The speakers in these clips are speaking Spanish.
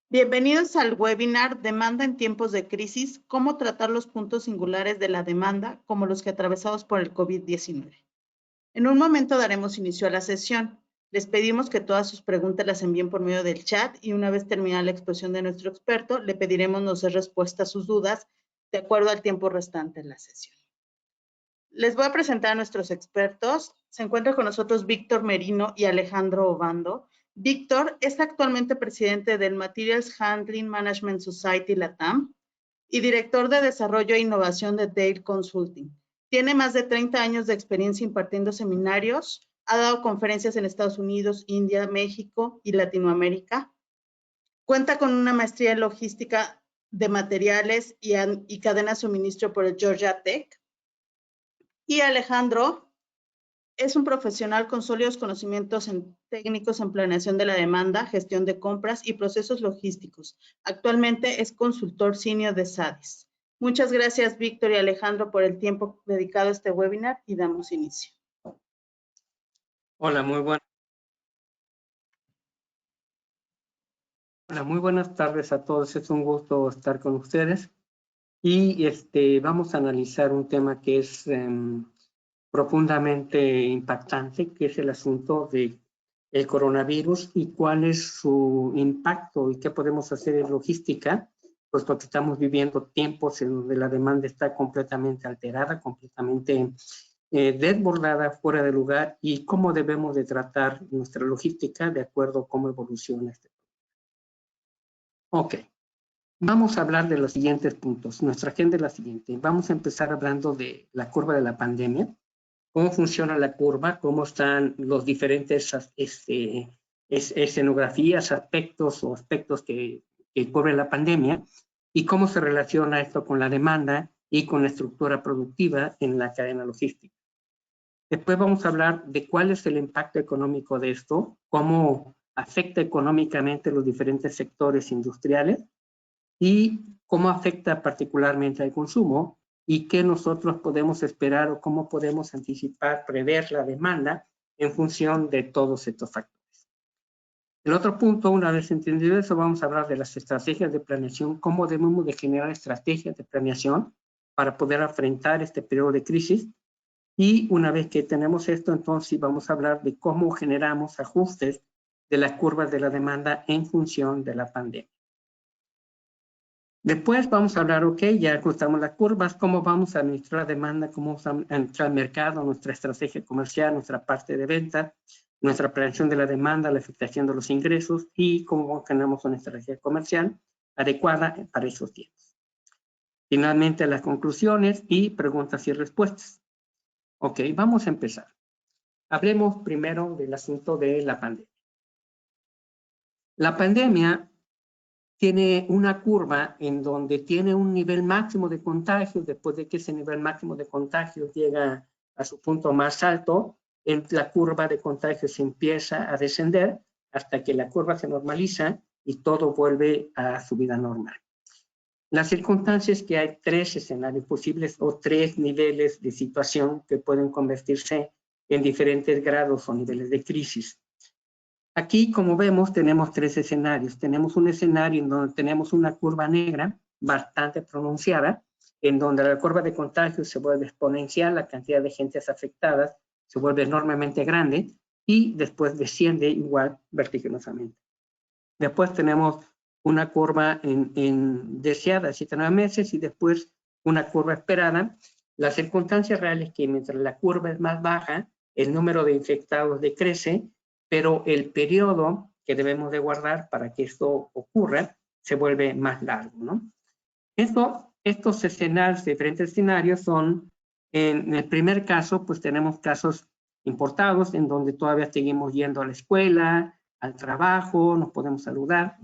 Bienvenidos al webinar Demanda en tiempos de crisis, cómo tratar los puntos singulares de la demanda, como los que atravesados por el COVID-19. En un momento daremos inicio a la sesión. Les pedimos que todas sus preguntas las envíen por medio del chat y una vez terminada la exposición de nuestro experto, le pediremos nos dé respuesta a sus dudas de acuerdo al tiempo restante en la sesión. Les voy a presentar a nuestros expertos. Se encuentra con nosotros Víctor Merino y Alejandro Obando. Víctor es actualmente presidente del Materials Handling Management Society Latam y director de desarrollo e innovación de Dale Consulting. Tiene más de 30 años de experiencia impartiendo seminarios, ha dado conferencias en Estados Unidos, India, México y Latinoamérica. Cuenta con una maestría en logística de materiales y cadena de suministro por el Georgia Tech. Y Alejandro es un profesional con sólidos conocimientos técnicos en planeación de la demanda, gestión de compras y procesos logísticos. Actualmente es consultor senior de SADIS. Muchas gracias, Víctor y Alejandro, por el tiempo dedicado a este webinar y damos inicio. Hola, muy buenas tardes a todos. Es un gusto estar con ustedes. Y vamos a analizar un tema que es profundamente impactante, que es el asunto del coronavirus y cuál es su impacto y qué podemos hacer en logística, puesto que estamos viviendo tiempos en donde la demanda está completamente alterada, completamente desbordada, fuera de lugar, y cómo debemos de tratar nuestra logística de acuerdo a cómo evoluciona este. Ok. Vamos a hablar de los siguientes puntos. Nuestra agenda es la siguiente. Vamos a empezar hablando de la curva de la pandemia, cómo funciona la curva, cómo están los diferentes escenografías, aspectos que cubre la pandemia y cómo se relaciona esto con la demanda y con la estructura productiva en la cadena logística. Después vamos a hablar de cuál es el impacto económico de esto, cómo afecta económicamente los diferentes sectores industriales, y cómo afecta particularmente al consumo y qué nosotros podemos esperar o cómo podemos anticipar, prever la demanda en función de todos estos factores. El otro punto, una vez entendido eso, vamos a hablar de las estrategias de planeación, cómo debemos de generar estrategias de planeación para poder enfrentar este periodo de crisis. Y una vez que tenemos esto, entonces vamos a hablar de cómo generamos ajustes de las curvas de la demanda en función de la pandemia. Después vamos a hablar, ok, ya ajustamos las curvas, cómo vamos a administrar la demanda, cómo vamos a administrar el mercado, nuestra estrategia comercial, nuestra parte de venta, nuestra prevención de la demanda, la afectación de los ingresos y cómo generamos una estrategia comercial adecuada para esos tiempos. Finalmente, las conclusiones y preguntas y respuestas. Ok, vamos a empezar. Hablemos primero del asunto de la pandemia. La pandemia tiene una curva en donde tiene un nivel máximo de contagios. Después de que ese nivel máximo de contagios llega a su punto más alto, la curva de contagios empieza a descender hasta que la curva se normaliza y todo vuelve a su vida normal. La circunstancia es que hay tres escenarios posibles o tres niveles de situación que pueden convertirse en diferentes grados o niveles de crisis. Aquí, como vemos, tenemos tres escenarios. Tenemos un escenario en donde tenemos una curva negra bastante pronunciada, en donde la curva de contagios se vuelve exponencial, la cantidad de gentes afectadas se vuelve enormemente grande y después desciende igual vertiginosamente. Después tenemos una curva deseada, 7 a 9 meses, y después una curva esperada. La circunstancia real es que mientras la curva es más baja, el número de infectados decrece, pero el periodo que debemos de guardar para que esto ocurra se vuelve más largo, ¿no? Estos escenarios, diferentes escenarios son, en el primer caso, pues tenemos casos importados en donde todavía seguimos yendo a la escuela, al trabajo, nos podemos saludar.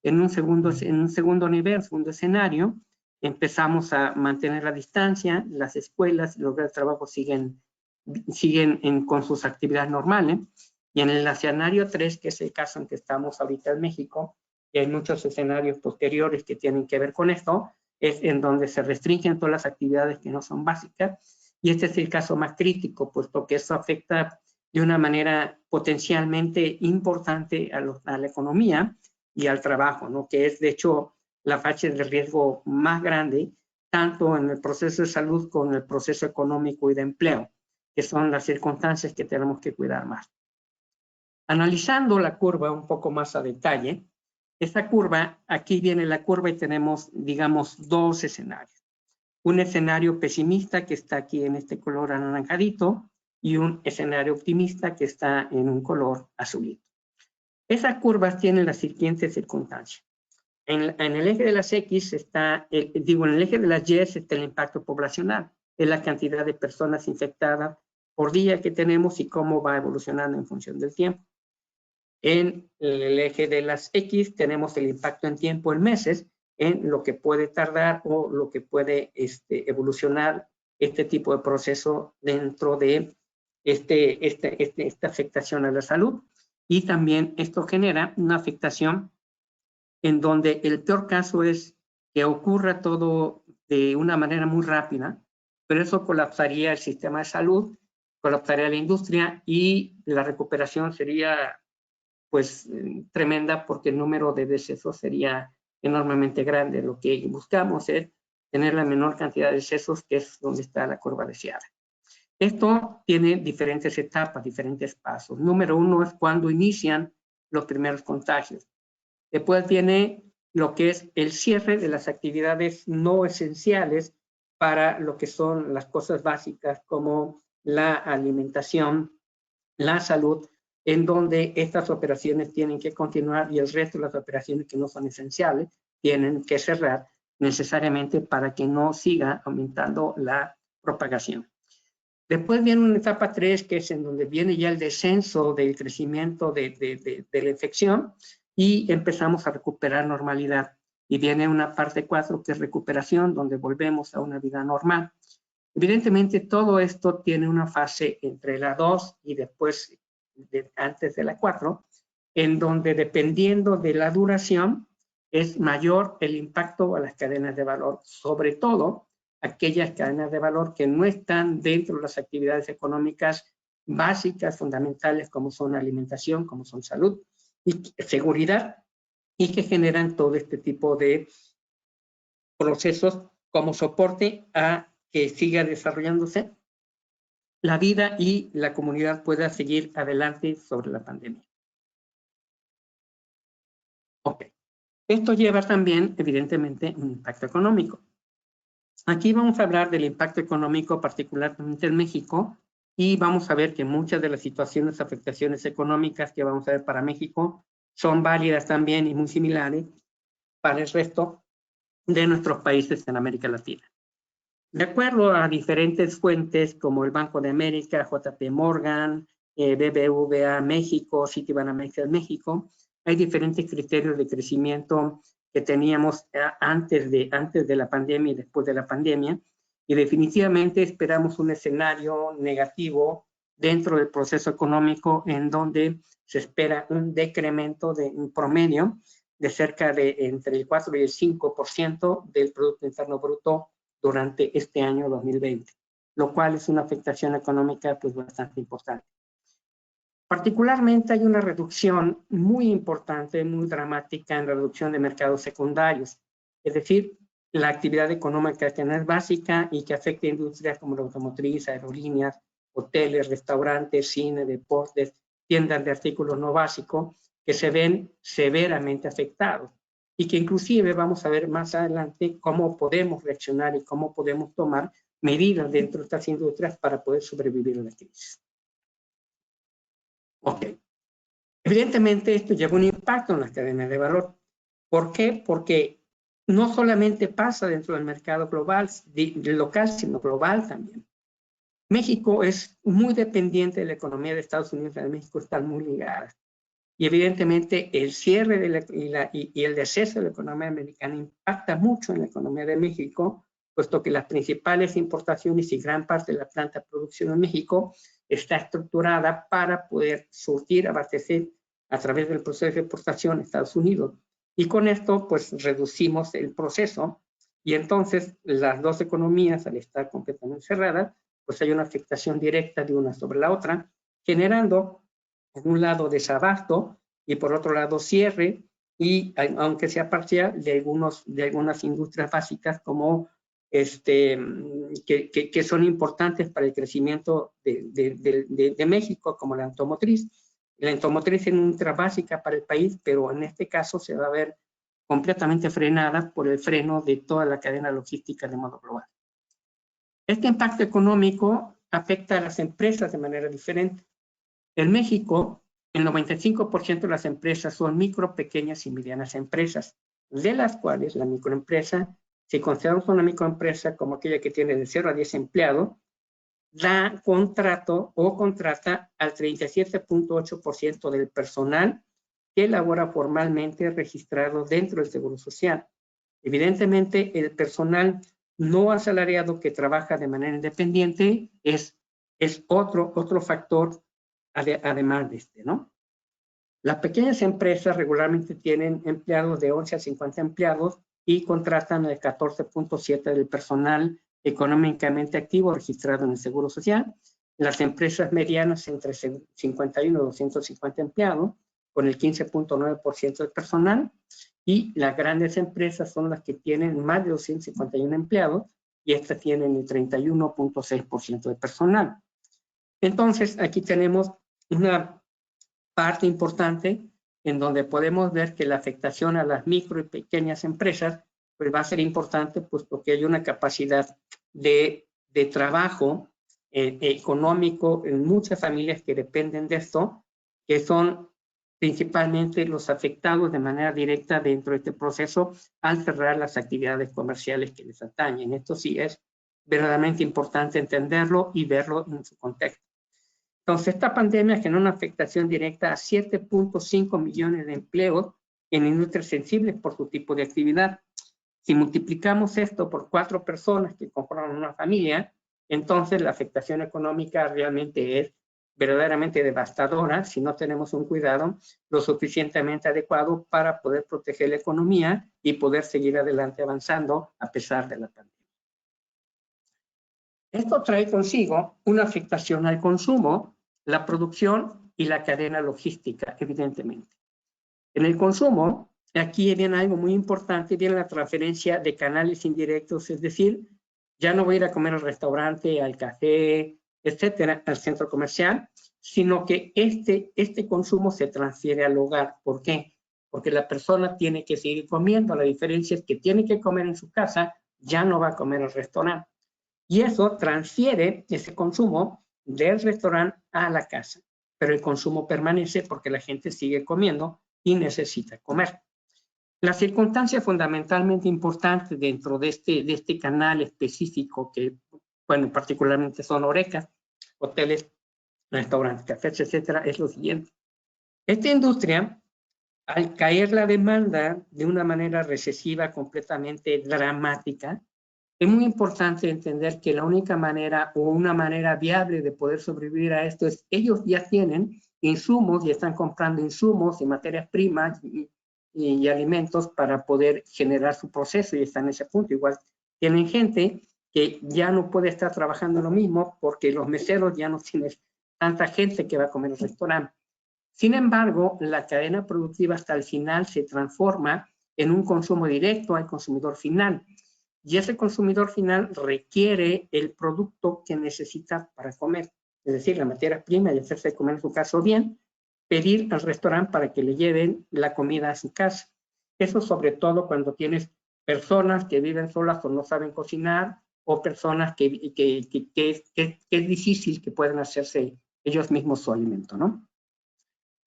En un segundo nivel, segundo escenario, empezamos a mantener la distancia, las escuelas y los lugares de trabajo siguen con sus actividades normales. Y en el escenario 3, que es el caso en que estamos ahorita en México, y hay muchos escenarios posteriores que tienen que ver con esto, es en donde se restringen todas las actividades que no son básicas, y este es el caso más crítico, puesto que eso afecta de una manera potencialmente importante a la economía, y al trabajo, ¿no? Que es de hecho la fase de riesgo más grande, tanto en el proceso de salud como en el proceso económico y de empleo, que son las circunstancias que tenemos que cuidar más. Analizando la curva un poco más a detalle, esta curva, aquí viene la curva y tenemos, digamos, dos escenarios. Un escenario pesimista que está aquí en este color anaranjadito y un escenario optimista que está en un color azulito. Esas curvas tienen las siguientes circunstancias. En el eje de las X está, en el eje de las Y está el impacto poblacional, es la cantidad de personas infectadas por día que tenemos y cómo va evolucionando en función del tiempo. En el eje de las X tenemos el impacto en tiempo en meses, en lo que puede tardar o lo que puede evolucionar este tipo de proceso dentro de esta afectación a la salud. Y también esto genera una afectación en donde el peor caso es que ocurra todo de una manera muy rápida, pero eso colapsaría el sistema de salud, colapsaría la industria y la recuperación sería pues tremenda porque el número de decesos sería enormemente grande. Lo que buscamos es tener la menor cantidad de decesos, que es donde está la curva deseada. Esto tiene diferentes etapas, diferentes pasos. Número uno es cuando inician los primeros contagios. Después viene lo que es el cierre de las actividades no esenciales para lo que son las cosas básicas como la alimentación, la salud, en donde estas operaciones tienen que continuar y el resto de las operaciones que no son esenciales tienen que cerrar necesariamente para que no siga aumentando la propagación. Después viene una etapa 3, que es en donde viene ya el descenso del crecimiento de la infección y empezamos a recuperar normalidad. Y viene una parte 4, que es recuperación, donde volvemos a una vida normal. Evidentemente, todo esto tiene una fase entre la 2 y después, antes de la 4, en donde dependiendo de la duración, es mayor el impacto a las cadenas de valor, sobre todo aquellas cadenas de valor que no están dentro de las actividades económicas básicas, fundamentales, como son alimentación, como son salud y seguridad, y que generan todo este tipo de procesos como soporte a que siga desarrollándose la vida y la comunidad pueda seguir adelante sobre la pandemia. Ok. Esto lleva también, evidentemente, un impacto económico. Aquí vamos a hablar del impacto económico, particularmente en México, y vamos a ver que muchas de las situaciones, afectaciones económicas que vamos a ver para México son válidas también y muy similares para el resto de nuestros países en América Latina. De acuerdo a diferentes fuentes como el Banco de América, JP Morgan, BBVA México, Citibanamex México, hay diferentes criterios de crecimiento que teníamos antes de la pandemia y después de la pandemia, y definitivamente esperamos un escenario negativo dentro del proceso económico en donde se espera un decremento de un promedio de cerca de entre el 4 y el 5% del Producto Interno Bruto durante este año 2020, lo cual es una afectación económica pues bastante importante. Particularmente hay una reducción muy importante, muy dramática en la reducción de mercados secundarios, es decir, la actividad económica que no es básica y que afecta a industrias como la automotriz, aerolíneas, hoteles, restaurantes, cine, deportes, tiendas de artículos no básicos, que se ven severamente afectados y que inclusive vamos a ver más adelante cómo podemos reaccionar y cómo podemos tomar medidas dentro de estas industrias para poder sobrevivir a la crisis. Ok. Evidentemente esto lleva un impacto en las cadenas de valor. ¿Por qué? Porque no solamente pasa dentro del mercado global, local, sino global también. México es muy dependiente de la economía de Estados Unidos y de México están muy ligadas. Y evidentemente el cierre y el deceso de la economía americana impacta mucho en la economía de México, puesto que las principales importaciones y gran parte de la planta de producción en México está estructurada para poder surtir, abastecer a través del proceso de exportación a Estados Unidos. Y con esto, pues, reducimos el proceso y entonces las dos economías, al estar completamente cerradas, pues hay una afectación directa de una sobre la otra, generando, por un lado, desabasto y por otro lado, cierre y aunque sea parcial, de algunas industrias básicas como que son importantes para el crecimiento de México, como la automotriz. La automotriz es una industria básica para el país, pero en este caso se va a ver completamente frenada por el freno de toda la cadena logística de modo global. Este impacto económico afecta a las empresas de manera diferente. En México, el 95% de las empresas son micro, pequeñas y medianas empresas, de las cuales la microempresa, si consideramos una microempresa como aquella que tiene de 0 a 10 empleados, da contrato o contrata al 37.8% del personal que labora formalmente registrado dentro del Seguro Social. Evidentemente, el personal no asalariado que trabaja de manera independiente es otro factor además de ¿no? Las pequeñas empresas regularmente tienen empleados de 11 a 50 empleados y contratan el 14.7% del personal económicamente activo registrado en el Seguro Social. Las empresas medianas entre 51 y 250 empleados, con el 15.9% del personal, y las grandes empresas son las que tienen más de 251 empleados y estas tienen el 31.6% del personal. Entonces, aquí tenemos una parte importante en donde podemos ver que la afectación a las micro y pequeñas empresas pues va a ser importante, pues porque hay una capacidad de trabajo económico en muchas familias que dependen de esto, que son principalmente los afectados de manera directa dentro de este proceso al cerrar las actividades comerciales que les atañen. Esto sí es verdaderamente importante entenderlo y verlo en su contexto. Entonces, esta pandemia generó una afectación directa a 7.5 millones de empleos en industrias sensibles por su tipo de actividad. Si multiplicamos esto por 4 personas que conforman una familia, entonces la afectación económica realmente es verdaderamente devastadora si no tenemos un cuidado lo suficientemente adecuado para poder proteger la economía y poder seguir adelante avanzando a pesar de la pandemia. Esto trae consigo una afectación al consumo, la producción y la cadena logística, evidentemente. En el consumo, aquí viene algo muy importante, viene la transferencia de canales indirectos, es decir, ya no voy a ir a comer al restaurante, al café, etcétera, al centro comercial, sino que este consumo se transfiere al hogar. ¿Por qué? Porque la persona tiene que seguir comiendo. La diferencia es que tiene que comer en su casa, ya no va a comer al restaurante. Y eso transfiere ese consumo del restaurante a la casa. Pero el consumo permanece porque la gente sigue comiendo y necesita comer. La circunstancia fundamentalmente importante dentro de este canal específico que, bueno, particularmente son horecas, hoteles, restaurantes, cafés, etcétera, es lo siguiente. Esta industria, al caer la demanda de una manera recesiva completamente dramática, es muy importante entender que la única manera o una manera viable de poder sobrevivir a esto es ellos ya tienen insumos y están comprando insumos y materias primas y alimentos para poder generar su proceso y están en ese punto. Igual tienen gente que ya no puede estar trabajando lo mismo porque los meseros ya no tienen tanta gente que va a comer en el restaurante. Sin embargo, la cadena productiva hasta el final se transforma en un consumo directo al consumidor final. Y ese consumidor final requiere el producto que necesita para comer, es decir, la materia prima y hacerse de comer en su casa o bien pedir al restaurante para que le lleven la comida a su casa. Eso sobre todo cuando tienes personas que viven solas o no saben cocinar o personas que es difícil que puedan hacerse ellos mismos su alimento, ¿no?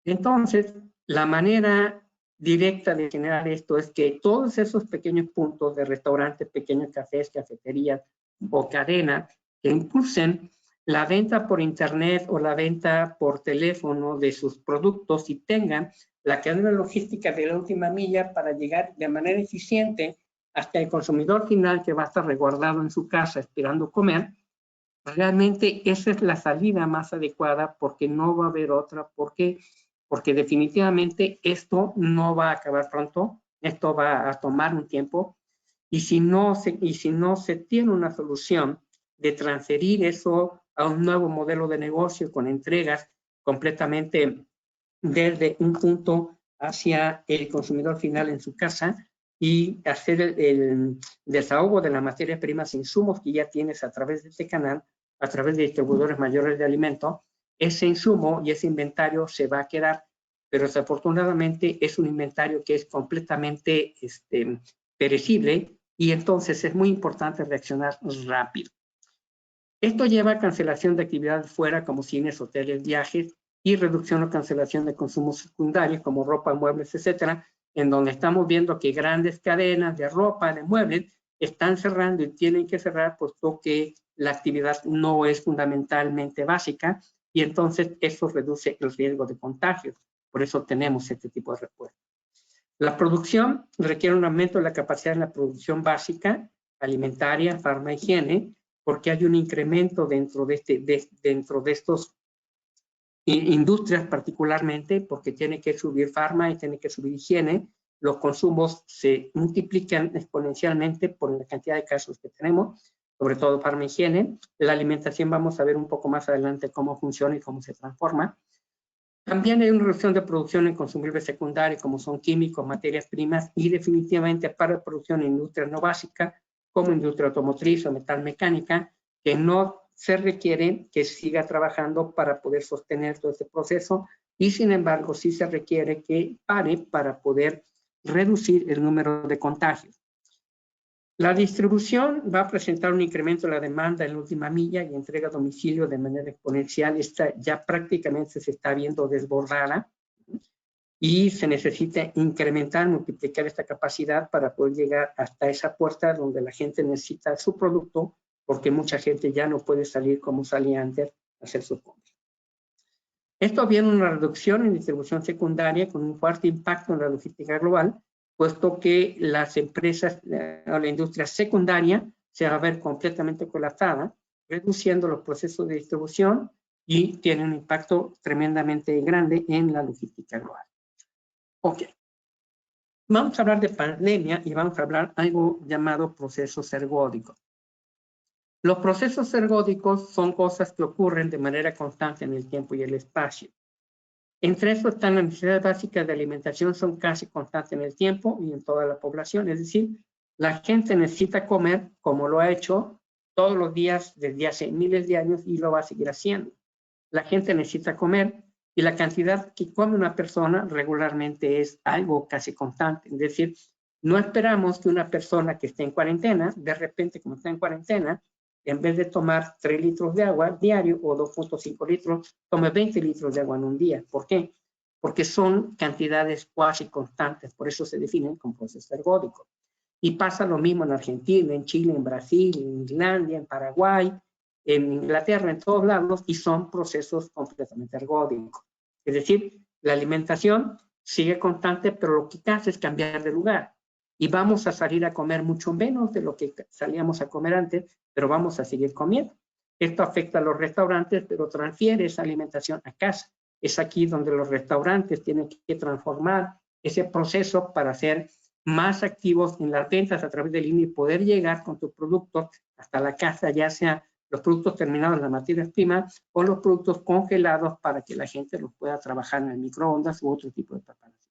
Entonces, la manera directa de generar esto es que todos esos pequeños puntos de restaurantes, pequeños cafés, cafeterías o cadenas que impulsen la venta por internet o la venta por teléfono de sus productos y tengan la cadena logística de la última milla para llegar de manera eficiente hasta el consumidor final que va a estar resguardado en su casa esperando comer. Realmente esa es la salida más adecuada porque no va a haber otra, porque definitivamente esto no va a acabar pronto, esto va a tomar un tiempo y si no se tiene una solución de transferir eso a un nuevo modelo de negocio con entregas completamente desde un punto hacia el consumidor final en su casa y hacer el desahogo de las materias primas e insumos que ya tienes a través de este canal, a través de distribuidores mayores de alimentos. Ese insumo y ese inventario se va a quedar, pero desafortunadamente es un inventario que es completamente perecible y entonces es muy importante reaccionar rápido. Esto lleva a cancelación de actividades fuera como cines, hoteles, viajes y reducción o cancelación de consumos secundarios como ropa, muebles, etcétera, en donde estamos viendo que grandes cadenas de ropa, de muebles, están cerrando y tienen que cerrar puesto que la actividad no es fundamentalmente básica y entonces eso reduce el riesgo de contagio. Por eso tenemos este tipo de respuesta. La producción requiere un aumento de la capacidad de la producción básica, alimentaria, farma, higiene, porque hay un incremento dentro de estos industrias particularmente, porque tiene que subir farma y tiene que subir higiene. Los consumos se multiplican exponencialmente por la cantidad de casos que tenemos, sobre todo farma y higiene. La alimentación vamos a ver un poco más adelante cómo funciona y cómo se transforma. También hay una reducción de producción en consumibles secundarios, como son químicos, materias primas, y definitivamente para producción en industria no básica, como industria automotriz o metal mecánica, que no se requiere que siga trabajando para poder sostener todo este proceso, y sin embargo sí se requiere que pare para poder reducir el número de contagios. La distribución va a presentar un incremento de la demanda en la última milla y entrega a domicilio de manera exponencial. Esta ya prácticamente se está viendo desbordada y se necesita incrementar, multiplicar esta capacidad para poder llegar hasta esa puerta donde la gente necesita su producto, porque mucha gente ya no puede salir como salía antes a hacer sus compras. Esto viene una reducción en distribución secundaria con un fuerte impacto en la logística global, puesto que las empresas o la industria secundaria se va a ver completamente colapsada, reduciendo los procesos de distribución y tiene un impacto tremendamente grande en la logística global. Ok. Vamos a hablar de pandemia y vamos a hablar algo llamado procesos ergódicos. Los procesos ergódicos son cosas que ocurren de manera constante en el tiempo y el espacio. Entre estos están las necesidades básicas de alimentación, son casi constantes en el tiempo y en toda la población. Es decir, la gente necesita comer como lo ha hecho todos los días desde hace miles de años y lo va a seguir haciendo. La gente necesita comer y la cantidad que come una persona regularmente es algo casi constante. Es decir, no esperamos que una persona que esté en cuarentena, de repente como está en cuarentena, en vez de tomar 3 litros de agua diario o 2.5 litros, tome 20 litros de agua en un día. ¿Por qué? Porque son cantidades cuasi constantes, por eso se definen como procesos ergódicos. Y pasa lo mismo en Argentina, en Chile, en Brasil, en Islandia, en Paraguay, en Inglaterra, en todos lados, y son procesos completamente ergódicos. Es decir, la alimentación sigue constante, pero lo que hace es cambiar de lugar. Y vamos a salir a comer mucho menos de lo que salíamos a comer antes, pero vamos a seguir comiendo. Esto afecta a los restaurantes, pero transfiere esa alimentación a casa. Es aquí donde los restaurantes tienen que transformar ese proceso para ser más activos en las ventas a través de línea y poder llegar con tus productos hasta la casa, ya sea los productos terminados en las materias primas o los productos congelados para que la gente los pueda trabajar en el microondas u otro tipo de preparación.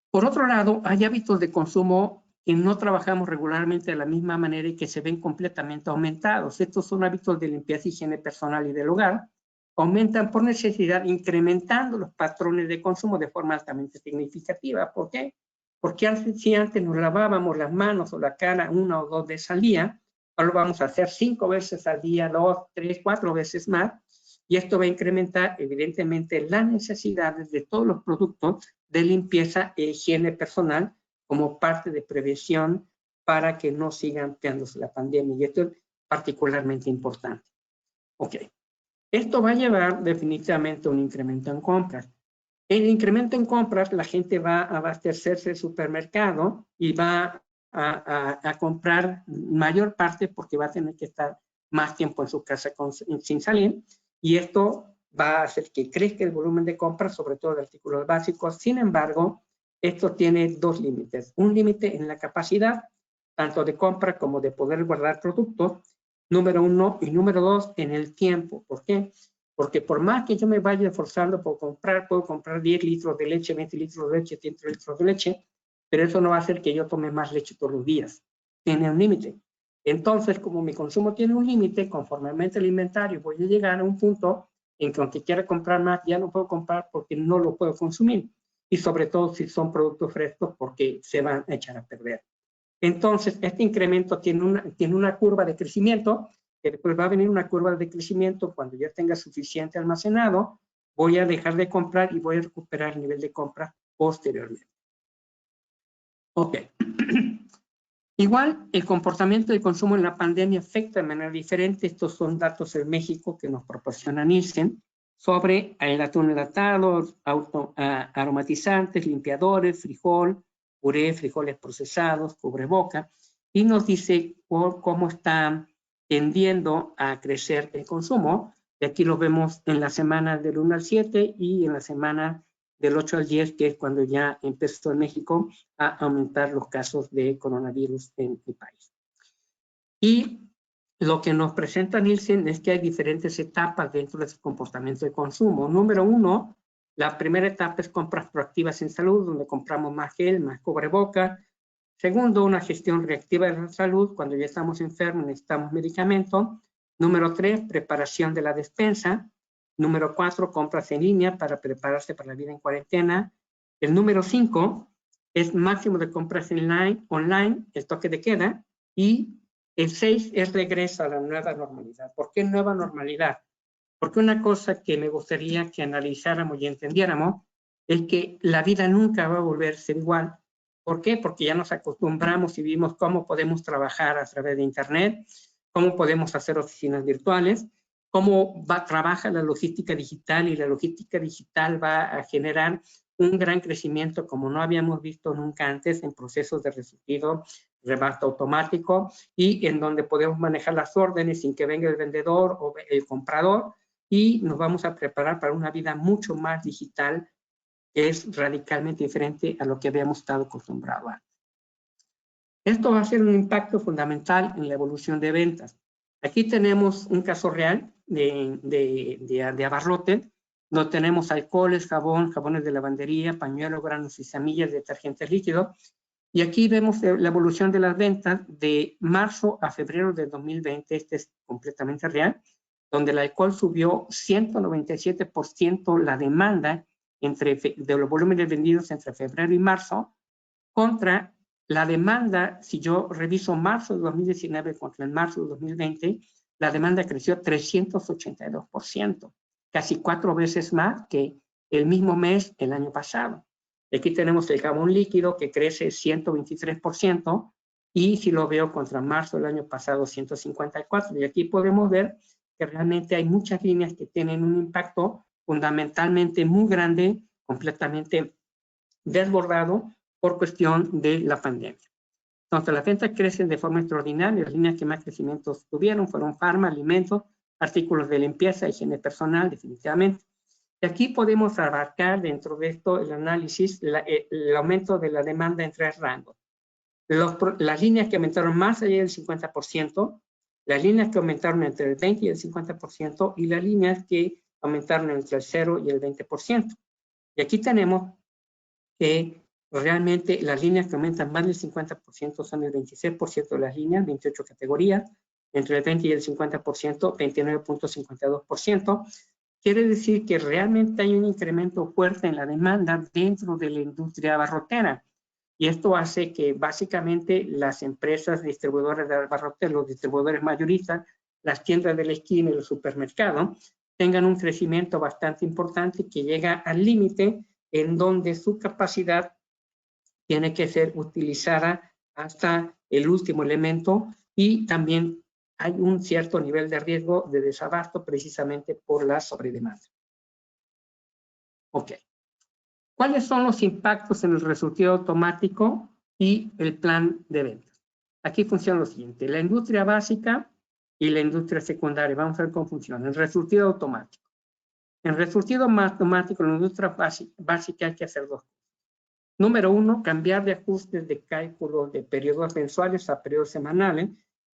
Por otro lado, hay hábitos de consumo que no trabajamos regularmente de la misma manera y que se ven completamente aumentados. Estos son hábitos de limpieza, higiene personal y del hogar. Aumentan por necesidad, incrementando los patrones de consumo de forma altamente significativa. ¿Por qué? Porque si antes nos lavábamos las manos o la cara 1 o 2 veces al día, ahora lo vamos a hacer 5 veces al día, 2, 3, 4 veces más. Y esto va a incrementar, evidentemente, las necesidades de todos los productos de limpieza e higiene personal como parte de prevención para que no siga ampliándose la pandemia. Y esto es particularmente importante. Ok. Esto va a llevar definitivamente a un incremento en compras. El incremento en compras, la gente va a abastecerse del supermercado y va a comprar mayor parte porque va a tener que estar más tiempo en su casa sin salir. Y esto va a hacer que crezca el volumen de compras, sobre todo de artículos básicos. Sin embargo, esto tiene 2 límites. Un límite en la capacidad, tanto de compra como de poder guardar productos, número 1, y número 2, en el tiempo. ¿Por qué? Porque por más que yo me vaya esforzando por comprar, puedo comprar 10 litros de leche, 20 litros de leche, 30 litros de leche, pero eso no va a hacer que yo tome más leche todos los días. Tiene un límite. Entonces, como mi consumo tiene un límite, conforme aumente el inventario, voy a llegar a un punto en que aunque quiera comprar más, ya no puedo comprar porque no lo puedo consumir. Y sobre todo si son productos frescos porque se van a echar a perder. Entonces, este incremento tiene una curva de crecimiento, que después va a venir una curva de crecimiento cuando ya tenga suficiente almacenado, voy a dejar de comprar y voy a recuperar el nivel de compra posteriormente. Ok. Igual, el comportamiento de consumo en la pandemia afecta de manera diferente. Estos son datos en México que nos proporciona Nielsen sobre el atún enlatado, aromatizantes, limpiadores, frijol, puré, frijoles procesados, cubreboca, y nos dice cómo está tendiendo a crecer el consumo. Y aquí lo vemos en la semana del 1 al 7 y en la semana del 8 al 10, que es cuando ya empezó en México a aumentar los casos de coronavirus en el país. Y lo que nos presenta Nielsen es que hay diferentes etapas dentro de ese comportamiento de consumo. Número 1, la primera etapa es compras proactivas en salud, donde compramos más gel, más cubreboca. Segundo, una gestión reactiva de la salud, cuando ya estamos enfermos, necesitamos medicamento. Número 3, preparación de la despensa. Número 4, compras en línea para prepararse para la vida en cuarentena. El número 5 es máximo de compras online, el toque de queda. Y el 6 es regreso a la nueva normalidad. ¿Por qué nueva normalidad? Porque una cosa que me gustaría que analizáramos y entendiéramos es que la vida nunca va a volver a ser igual. ¿Por qué? Porque ya nos acostumbramos y vimos cómo podemos trabajar a través de Internet, cómo podemos hacer oficinas virtuales, cómo trabaja la logística digital, y la logística digital va a generar un gran crecimiento como no habíamos visto nunca antes en procesos de resurtido, reparto automático, y en donde podemos manejar las órdenes sin que venga el vendedor o el comprador, y nos vamos a preparar para una vida mucho más digital, que es radicalmente diferente a lo que habíamos estado acostumbrados antes. Esto va a ser un impacto fundamental en la evolución de ventas. Aquí tenemos un caso real de abarrote, donde tenemos alcoholes, jabones de lavandería, pañuelos, granos y semillas, detergentes líquidos. Y aquí vemos la evolución de las ventas de marzo a febrero de 2020. Este es completamente real, donde el alcohol subió 197% la demanda de los volúmenes vendidos entre febrero y marzo, contra la demanda. Si yo reviso marzo de 2019 contra el marzo de 2020, la demanda creció 382%, casi 4 veces más que el mismo mes el año pasado. Aquí tenemos el jabón líquido que crece 123%, y si lo veo contra marzo del año pasado, 154%. Y aquí podemos ver que realmente hay muchas líneas que tienen un impacto fundamentalmente muy grande, completamente desbordado por cuestión de la pandemia. Entonces, las ventas crecen de forma extraordinaria. Las líneas que más crecimientos tuvieron fueron farma, alimentos, artículos de limpieza, higiene personal, definitivamente. Y aquí podemos abarcar dentro de esto el análisis, el aumento de la demanda en 3 rangos. Las líneas que aumentaron más allá del 50%, las líneas que aumentaron entre el 20 y el 50%, y las líneas que aumentaron entre el 0 y el 20%. Y aquí tenemos que realmente las líneas que aumentan más del 50% son el 26% de las líneas, 28 categorías, entre el 20 y el 50%, 29.52%. Quiere decir que realmente hay un incremento fuerte en la demanda dentro de la industria abarrotera. Y esto hace que básicamente las empresas distribuidoras de abarrotes, los distribuidores mayoristas, las tiendas de la esquina y los supermercados, tengan un crecimiento bastante importante que llega al límite en donde su capacidad tiene que ser utilizada hasta el último elemento, y también hay un cierto nivel de riesgo de desabasto precisamente por la sobredemanda. Ok. ¿Cuáles son los impactos en el resurtido automático y el plan de ventas? Aquí funciona lo siguiente: la industria básica y la industria secundaria. Vamos a ver cómo funciona. El resurtido automático. En resurtido automático, en la industria básica hay que hacer 2 cosas. Número 1, cambiar de ajustes de cálculo de periodos mensuales a periodos semanales,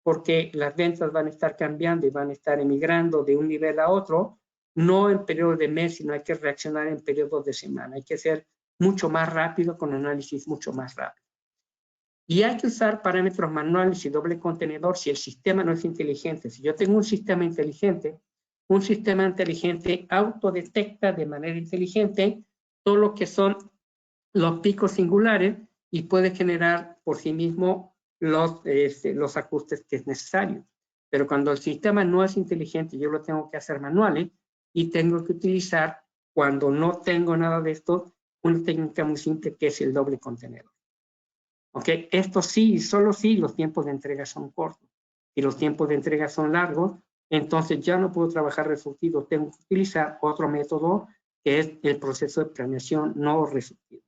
porque las ventas van a estar cambiando y van a estar emigrando de un nivel a otro, no en periodos de mes, sino hay que reaccionar en periodos de semana. Hay que ser mucho más rápido, con análisis mucho más rápido. Y hay que usar parámetros manuales y doble contenedor si el sistema no es inteligente. Si yo tengo un sistema inteligente autodetecta de manera inteligente todo lo que son los picos singulares y puede generar por sí mismo los ajustes que es necesario. Pero cuando el sistema no es inteligente, yo lo tengo que hacer manuales y tengo que utilizar, cuando no tengo nada de esto, una técnica muy simple que es el doble contenedor. ¿Ok? Esto sí, solo si los tiempos de entrega son cortos. Si los tiempos de entrega son largos, entonces ya no puedo trabajar resurtido, tengo que utilizar otro método que es el proceso de planeación no resurtido.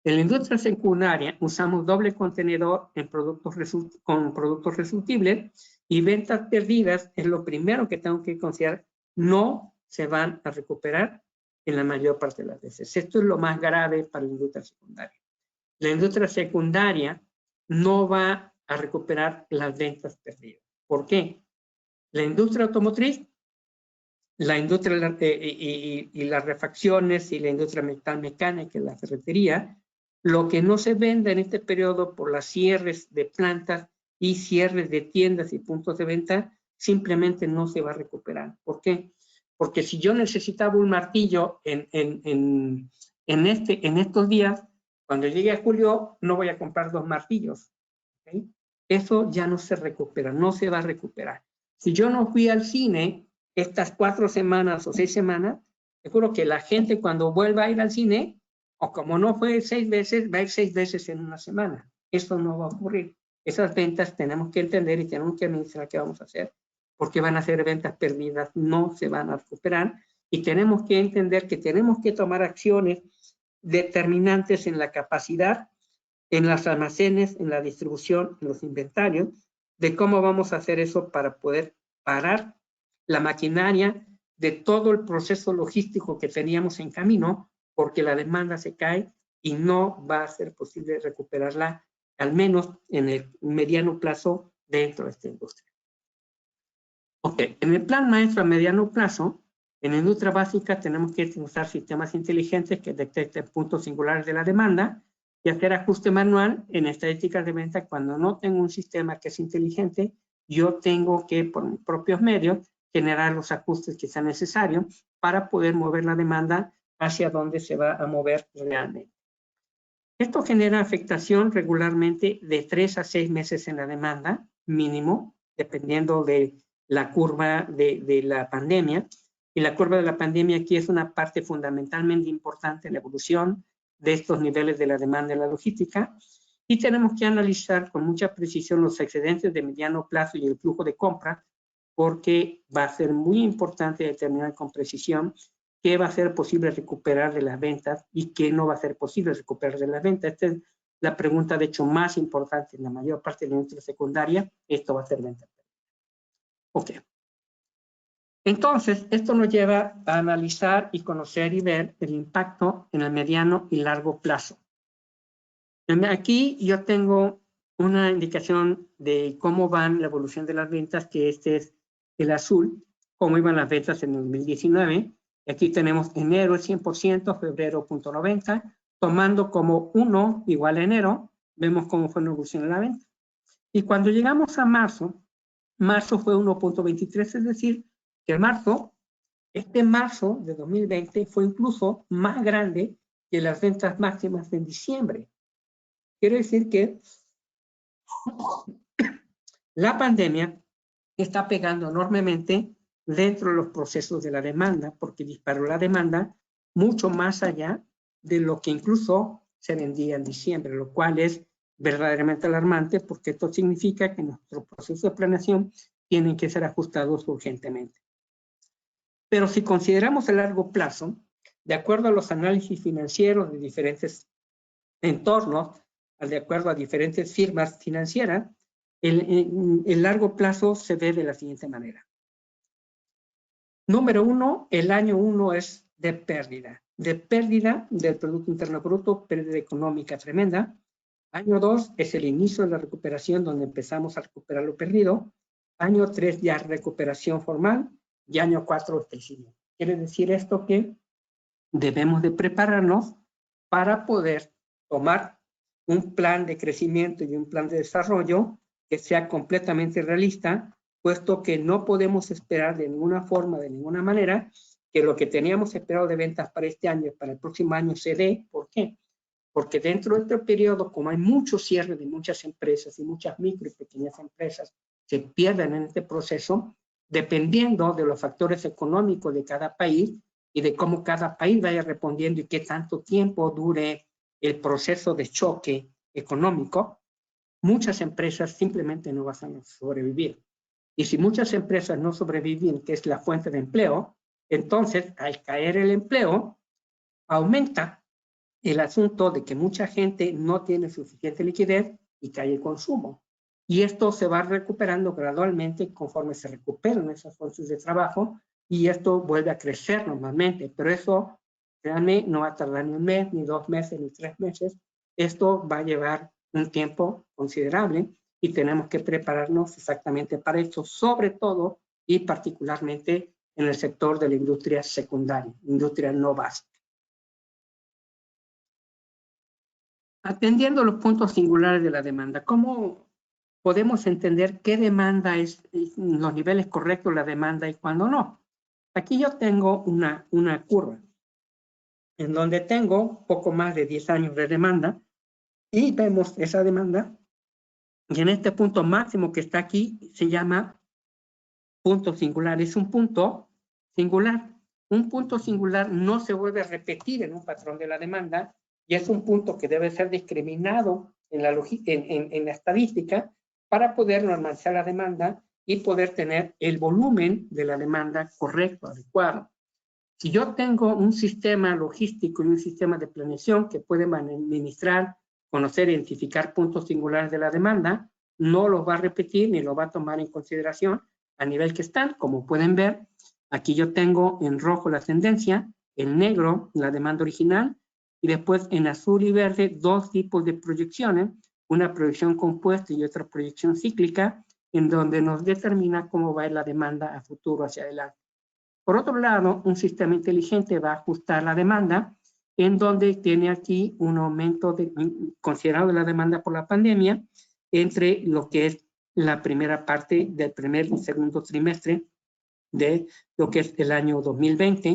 En la industria secundaria usamos doble contenedor en con productos resurtibles y ventas perdidas es lo primero que tengo que considerar. No se van a recuperar en la mayor parte de las veces. Esto es lo más grave para la industria secundaria. La industria secundaria no va a recuperar las ventas perdidas. ¿Por qué? La industria automotriz, la industria y las refacciones y la industria metalmecánica y la ferretería, lo que no se venda en este periodo por las cierres de plantas y cierres de tiendas y puntos de venta, simplemente no se va a recuperar. ¿Por qué? Porque si yo necesitaba un martillo en estos días, cuando llegue a julio, no voy a comprar 2 martillos. ¿Okay? Eso ya no se recupera, no se va a recuperar. Si yo no fui al cine estas 4 semanas o 6 semanas, seguro que la gente cuando vuelva a ir al cine, o como no fue 6 veces, va a ir 6 veces en una semana. Eso no va a ocurrir. Esas ventas tenemos que entender y tenemos que administrar qué vamos a hacer, porque van a ser ventas perdidas, no se van a recuperar, y tenemos que entender que tenemos que tomar acciones determinantes en la capacidad, en los almacenes, en la distribución, en los inventarios, de cómo vamos a hacer eso para poder parar la maquinaria de todo el proceso logístico que teníamos en camino, porque la demanda se cae y no va a ser posible recuperarla, al menos en el mediano plazo, dentro de esta industria. Ok, en el plan maestro a mediano plazo, en la industria básica tenemos que usar sistemas inteligentes que detecten puntos singulares de la demanda y hacer ajuste manual en estadísticas de venta. Cuando no tengo un sistema que es inteligente, yo tengo que, por mis propios medios, generar los ajustes que sean necesarios para poder mover la demanda hacia donde se va a mover realmente. Esto genera afectación regularmente de 3 a 6 meses en la demanda, mínimo, dependiendo de la curva de la pandemia. Y la curva de la pandemia aquí es una parte fundamentalmente importante en la evolución de estos niveles de la demanda en la logística. Y tenemos que analizar con mucha precisión los excedentes de mediano plazo y el flujo de compra, porque va a ser muy importante determinar con precisión qué va a ser posible recuperar de las ventas y qué no va a ser posible recuperar de las ventas. Esta es la pregunta, de hecho, más importante en la mayor parte de la industria secundaria. Esto va a ser venta. Ok. Entonces, esto nos lleva a analizar y conocer y ver el impacto en el mediano y largo plazo. Aquí yo tengo una indicación de cómo van la evolución de las ventas, que este es el azul, cómo iban las ventas en 2019. Aquí tenemos enero 100%, febrero 0.90, tomando como 1 igual a enero, vemos cómo fue la evolución de la venta. Y cuando llegamos a marzo, marzo fue 1.23, es decir, que este marzo de 2020 fue incluso más grande que las ventas máximas en diciembre. Quiere decir que la pandemia está pegando enormemente dentro de los procesos de la demanda, porque disparó la demanda mucho más allá de lo que incluso se vendía en diciembre, lo cual es verdaderamente alarmante, porque esto significa que nuestros procesos de planeación tienen que ser ajustados urgentemente. Pero si consideramos el largo plazo, de acuerdo a los análisis financieros de diferentes entornos, de acuerdo a diferentes firmas financieras, el largo plazo se ve de la siguiente manera. Número 1, el año 1 es de pérdida del Producto Interno Bruto, pérdida económica tremenda. Año 2 es el inicio de la recuperación, donde empezamos a recuperar lo perdido. Año 3 ya recuperación formal. y año 4 el crecimiento. Quiere decir esto que debemos de prepararnos para poder tomar un plan de crecimiento y un plan de desarrollo que sea completamente realista, puesto que no podemos esperar de ninguna forma, de ninguna manera, que lo que teníamos esperado de ventas para este año y para el próximo año se dé. ¿Por qué? Porque dentro de este periodo, como hay mucho cierre de muchas empresas y muchas micro y pequeñas empresas se pierden en este proceso, dependiendo de los factores económicos de cada país y de cómo cada país vaya respondiendo y qué tanto tiempo dure el proceso de choque económico, muchas empresas simplemente no van a sobrevivir. Y si muchas empresas no sobreviven, que es la fuente de empleo, entonces al caer el empleo, aumenta el asunto de que mucha gente no tiene suficiente liquidez y cae el consumo. Y esto se va recuperando gradualmente conforme se recuperan esas fuentes de trabajo y esto vuelve a crecer normalmente. Pero eso, créanme, no va a tardar ni un mes, ni 2 meses, ni 3 meses. Esto va a llevar un tiempo considerable y tenemos que prepararnos exactamente para esto, sobre todo y particularmente en el sector de la industria secundaria, industria no básica. Atendiendo los puntos singulares de la demanda, ¿cómo podemos entender qué demanda es los niveles correctos de la demanda y cuándo no? Aquí yo tengo una curva en donde tengo poco más de 10 años de demanda y vemos esa demanda y en este punto máximo que está aquí se llama punto singular. Es un punto singular. Un punto singular no se vuelve a repetir en un patrón de la demanda y es un punto que debe ser discriminado en la estadística para poder normalizar la demanda y poder tener el volumen de la demanda correcto, adecuado. Si yo tengo un sistema logístico y un sistema de planeación que puede administrar, conocer, identificar puntos singulares de la demanda, no los va a repetir ni los va a tomar en consideración a nivel que están. Como pueden ver, aquí yo tengo en rojo la tendencia, en negro la demanda original y después en azul y verde 2 tipos de proyecciones, una proyección compuesta y otra proyección cíclica, en donde nos determina cómo va a ir la demanda a futuro hacia adelante. Por otro lado, un sistema inteligente va a ajustar la demanda, en donde tiene aquí un aumento considerado de la demanda por la pandemia entre lo que es la primera parte del primer y segundo trimestre de lo que es el año 2020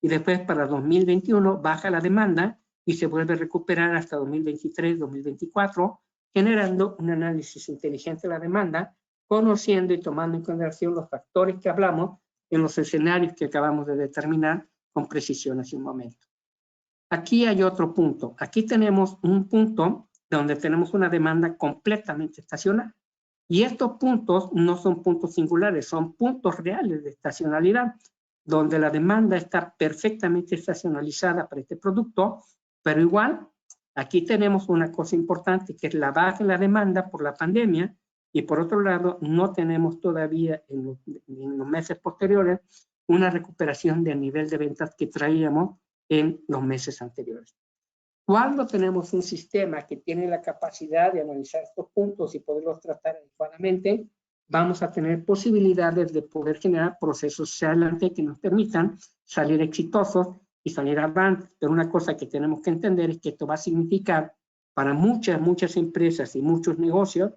y después para 2021 baja la demanda y se vuelve a recuperar hasta 2023-2024, generando un análisis inteligente de la demanda, conociendo y tomando en consideración los factores que hablamos en los escenarios que acabamos de determinar con precisión hace un momento. Aquí hay otro punto. Aquí tenemos un punto donde tenemos una demanda completamente estacional. Y estos puntos no son puntos singulares, son puntos reales de estacionalidad, donde la demanda está perfectamente estacionalizada para este producto, pero igual, aquí tenemos una cosa importante, que es la baja en la demanda por la pandemia, y por otro lado, no tenemos todavía en los meses posteriores una recuperación del nivel de ventas que traíamos en los meses anteriores. Cuando tenemos un sistema que tiene la capacidad de analizar estos puntos y poderlos tratar adecuadamente, vamos a tener posibilidades de poder generar procesos hacia adelante que nos permitan salir exitosos y salir adelante. Pero una cosa que tenemos que entender es que esto va a significar para muchas empresas y muchos negocios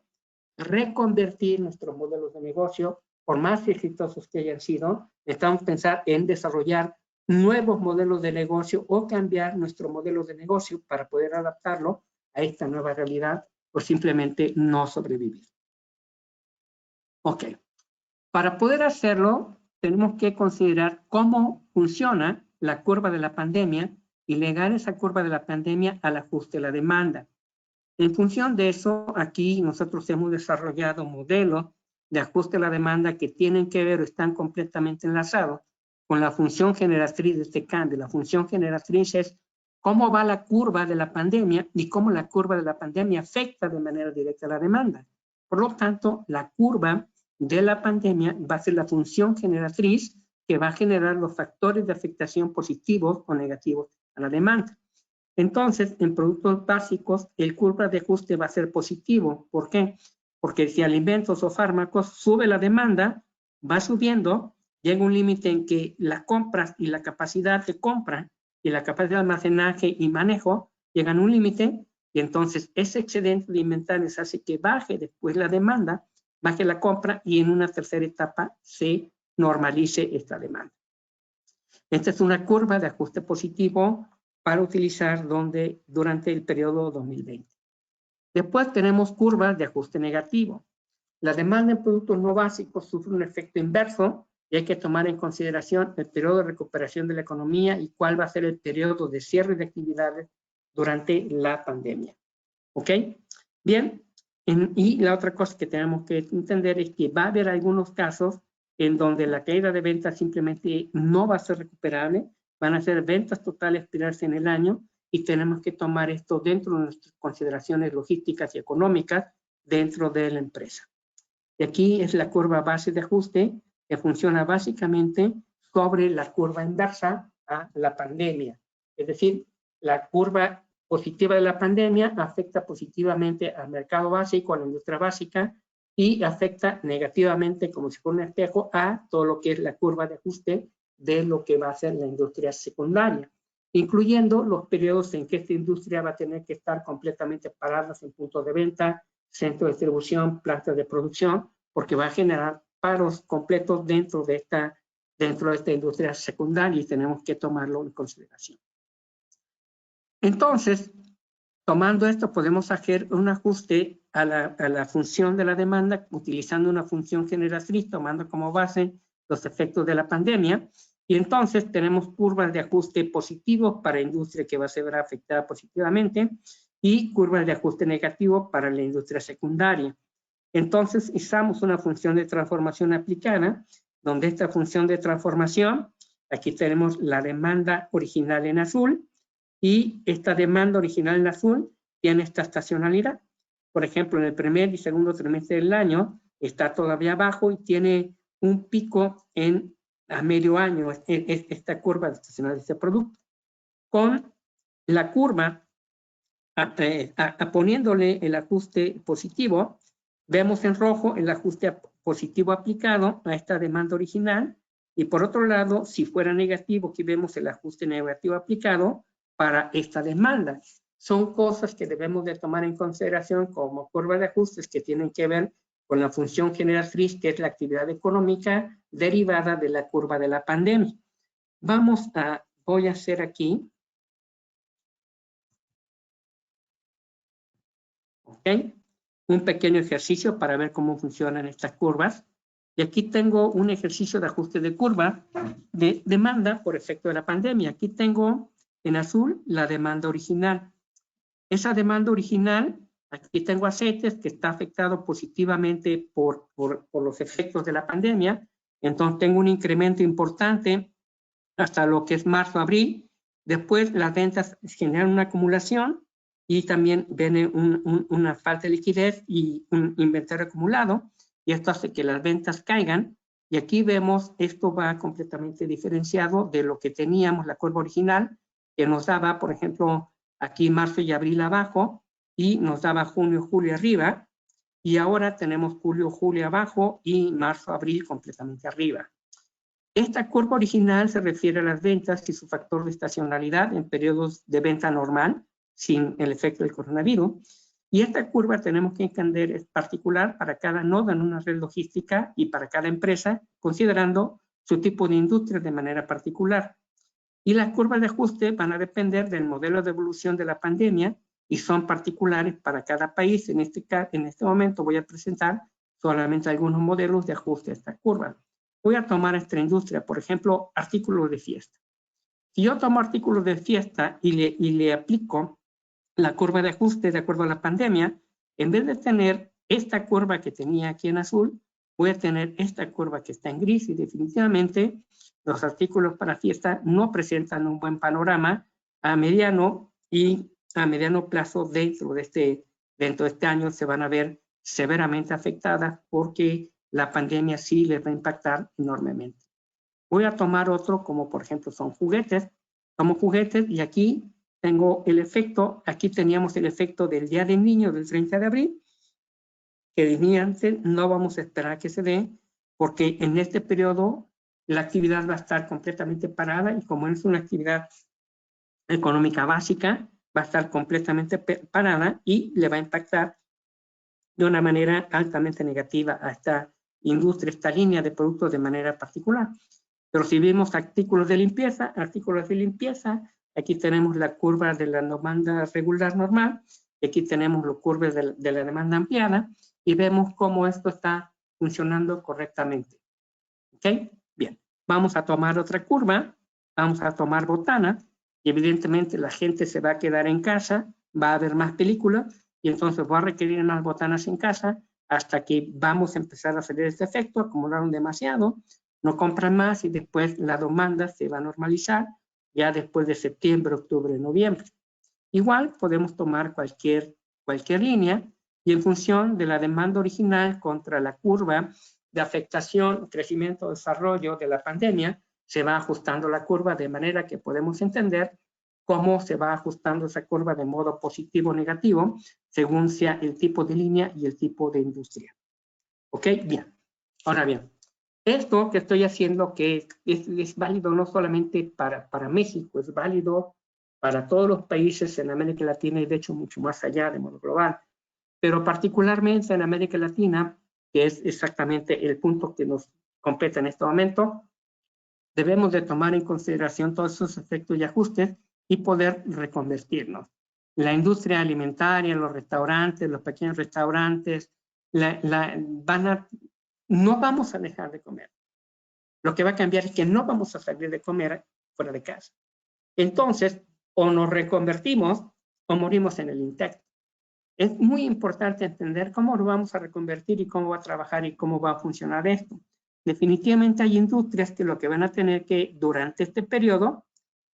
reconvertir nuestros modelos de negocio, por más exitosos que hayan sido. Necesitamos pensar en desarrollar nuevos modelos de negocio o cambiar nuestro modelo de negocio para poder adaptarlo a esta nueva realidad o simplemente no sobrevivir. Ok, para poder hacerlo tenemos que considerar cómo funciona la curva de la pandemia y ligar esa curva de la pandemia al ajuste de la demanda. En función de eso, aquí nosotros hemos desarrollado modelos de ajuste a la demanda que tienen que ver o están completamente enlazados con la función generatriz de este cambio. La función generatriz es cómo va la curva de la pandemia y cómo la curva de la pandemia afecta de manera directa a la demanda. Por lo tanto, la curva de la pandemia va a ser la función generatriz que va a generar los factores de afectación positivos o negativos a la demanda. Entonces, en productos básicos, el curva de ajuste va a ser positivo. ¿Por qué? Porque si alimentos o fármacos sube la demanda, va subiendo llega un límite en que las compras y la capacidad de compra y la capacidad de almacenaje y manejo llegan a un límite, y entonces ese excedente de inventarios hace que baje después la demanda, baje la compra, y en una tercera etapa se normalice esta demanda. Esta es una curva de ajuste positivo para utilizar durante el periodo 2020. Después tenemos curvas de ajuste negativo. La demanda en productos no básicos sufre un efecto inverso y hay que tomar en consideración el periodo de recuperación de la economía y cuál va a ser el periodo de cierre de actividades durante la pandemia. ¿Ok? Bien, y la otra cosa que tenemos que entender es que va a haber algunos casos en donde la caída de ventas simplemente no va a ser recuperable, van a ser ventas totales perderse en el año, y tenemos que tomar esto dentro de nuestras consideraciones logísticas y económicas dentro de la empresa. Y aquí es la curva base de ajuste que funciona básicamente sobre la curva inversa a la pandemia. Es decir, la curva positiva de la pandemia afecta positivamente al mercado básico, a la industria básica, y afecta negativamente, como si fuera un espejo, a todo lo que es la curva de ajuste de lo que va a ser la industria secundaria, incluyendo los periodos en que esta industria va a tener que estar completamente parada en puntos de venta, centro de distribución, plantas de producción, porque va a generar paros completos dentro de esta industria secundaria, y tenemos que tomarlo en consideración. Entonces, tomando esto, podemos hacer un ajuste a la función de la demanda utilizando una función generatriz, tomando como base los efectos de la pandemia, y entonces tenemos curvas de ajuste positivos para la industria que va a ser afectada positivamente y curvas de ajuste negativo para la industria secundaria. Entonces, usamos una función de transformación aplicada, donde esta función de transformación, aquí tenemos la demanda original en azul, y esta demanda original en azul tiene esta estacionalidad. Por ejemplo, en el primer y segundo trimestre del año está todavía bajo y tiene un pico a medio año, esta curva de estacionalidad de este producto. Con la curva, poniéndole el ajuste positivo, vemos en rojo el ajuste positivo aplicado a esta demanda original, y por otro lado, si fuera negativo, aquí vemos el ajuste negativo aplicado para esta demanda. Son cosas que debemos de tomar en consideración como curva de ajustes que tienen que ver con la función generatriz, que es la actividad económica derivada de la curva de la pandemia. Voy a hacer aquí, ¿ok?, un pequeño ejercicio para ver cómo funcionan estas curvas. Y aquí tengo un ejercicio de ajuste de curva de demanda por efecto de la pandemia. Aquí tengo en azul la demanda original. Esa demanda original, aquí tengo aceites que está afectado positivamente por los efectos de la pandemia. Entonces tengo un incremento importante hasta lo que es marzo-abril. Después las ventas generan una acumulación y también viene una falta de liquidez y un inventario acumulado, y esto hace que las ventas caigan. Y aquí vemos, esto va completamente diferenciado de lo que teníamos, la curva original, que nos daba, por ejemplo, aquí marzo y abril abajo, y nos daba junio, julio arriba, y ahora tenemos julio, julio abajo y marzo, abril completamente arriba. Esta curva original se refiere a las ventas y su factor de estacionalidad en periodos de venta normal, sin el efecto del coronavirus. Y esta curva tenemos que entender es particular para cada nodo en una red logística y para cada empresa, considerando su tipo de industria de manera particular. Y las curvas de ajuste van a depender del modelo de evolución de la pandemia y son particulares para cada país. En este momento voy a presentar solamente algunos modelos de ajuste a esta curva. Voy a tomar esta industria, por ejemplo, artículos de fiesta. Si yo tomo artículos de fiesta y le aplico la curva de ajuste de acuerdo a la pandemia, en vez de tener esta curva que tenía aquí en azul, voy a tener esta curva que está en gris, y definitivamente los artículos para fiesta no presentan un buen panorama a mediano plazo. Dentro de este año se van a ver severamente afectadas porque la pandemia sí les va a impactar enormemente. Voy a tomar otro como por ejemplo son juguetes. Tomo juguetes y aquí tengo el efecto, aquí teníamos el efecto del Día del Niño del 30 de abril, que definitivamente no vamos a esperar que se dé, porque en este periodo la actividad va a estar completamente parada y como es una actividad económica básica, va a estar completamente parada y le va a impactar de una manera altamente negativa a esta industria, esta línea de productos de manera particular. Pero si vemos artículos de limpieza, aquí tenemos la curva de la demanda regular normal, y aquí tenemos los curvas de la demanda ampliada, y vemos cómo esto está funcionando correctamente. ¿Ok? Bien, vamos a tomar otra curva, vamos a tomar botana, y evidentemente la gente se va a quedar en casa, va a ver más películas, y entonces va a requerir más botanas en casa, hasta que vamos a empezar a hacer este efecto, acumularon demasiado, no compran más y después la demanda se va a normalizar ya después de septiembre, octubre, noviembre. Igual podemos tomar cualquier línea y en función de la demanda original contra la curva de afectación, crecimiento, desarrollo de la pandemia, se va ajustando la curva de manera que podemos entender cómo se va ajustando esa curva de modo positivo o negativo según sea el tipo de línea y el tipo de industria. ¿Ok? Bien. Ahora bien, esto que estoy haciendo que es válido no solamente para México, es válido para todos los países en América Latina y de hecho mucho más allá de modo global, pero particularmente en América Latina, que es exactamente el punto que nos compete en este momento, debemos de tomar en consideración todos esos efectos y ajustes y poder reconvertirnos. La industria alimentaria, los restaurantes, los pequeños restaurantes, no vamos a dejar de comer. Lo que va a cambiar es que no vamos a salir de comer fuera de casa. Entonces, o nos reconvertimos o morimos en el intento. Es muy importante entender cómo lo vamos a reconvertir y cómo va a trabajar y cómo va a funcionar esto. Definitivamente hay industrias que lo que van a tener que, durante este periodo,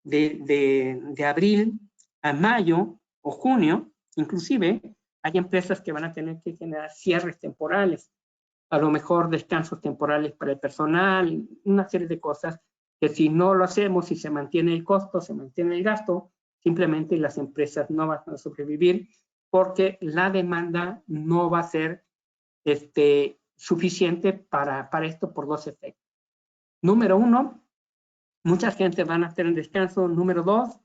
de abril a mayo o junio, inclusive, hay empresas que van a tener que generar cierres temporales, a lo mejor descansos temporales para el personal, una serie de cosas que si no lo hacemos, si se mantiene el costo, se mantiene el gasto, simplemente las empresas no van a sobrevivir porque la demanda no va a ser suficiente para esto por dos efectos. Número uno, mucha gente van a tener descanso. Número dos,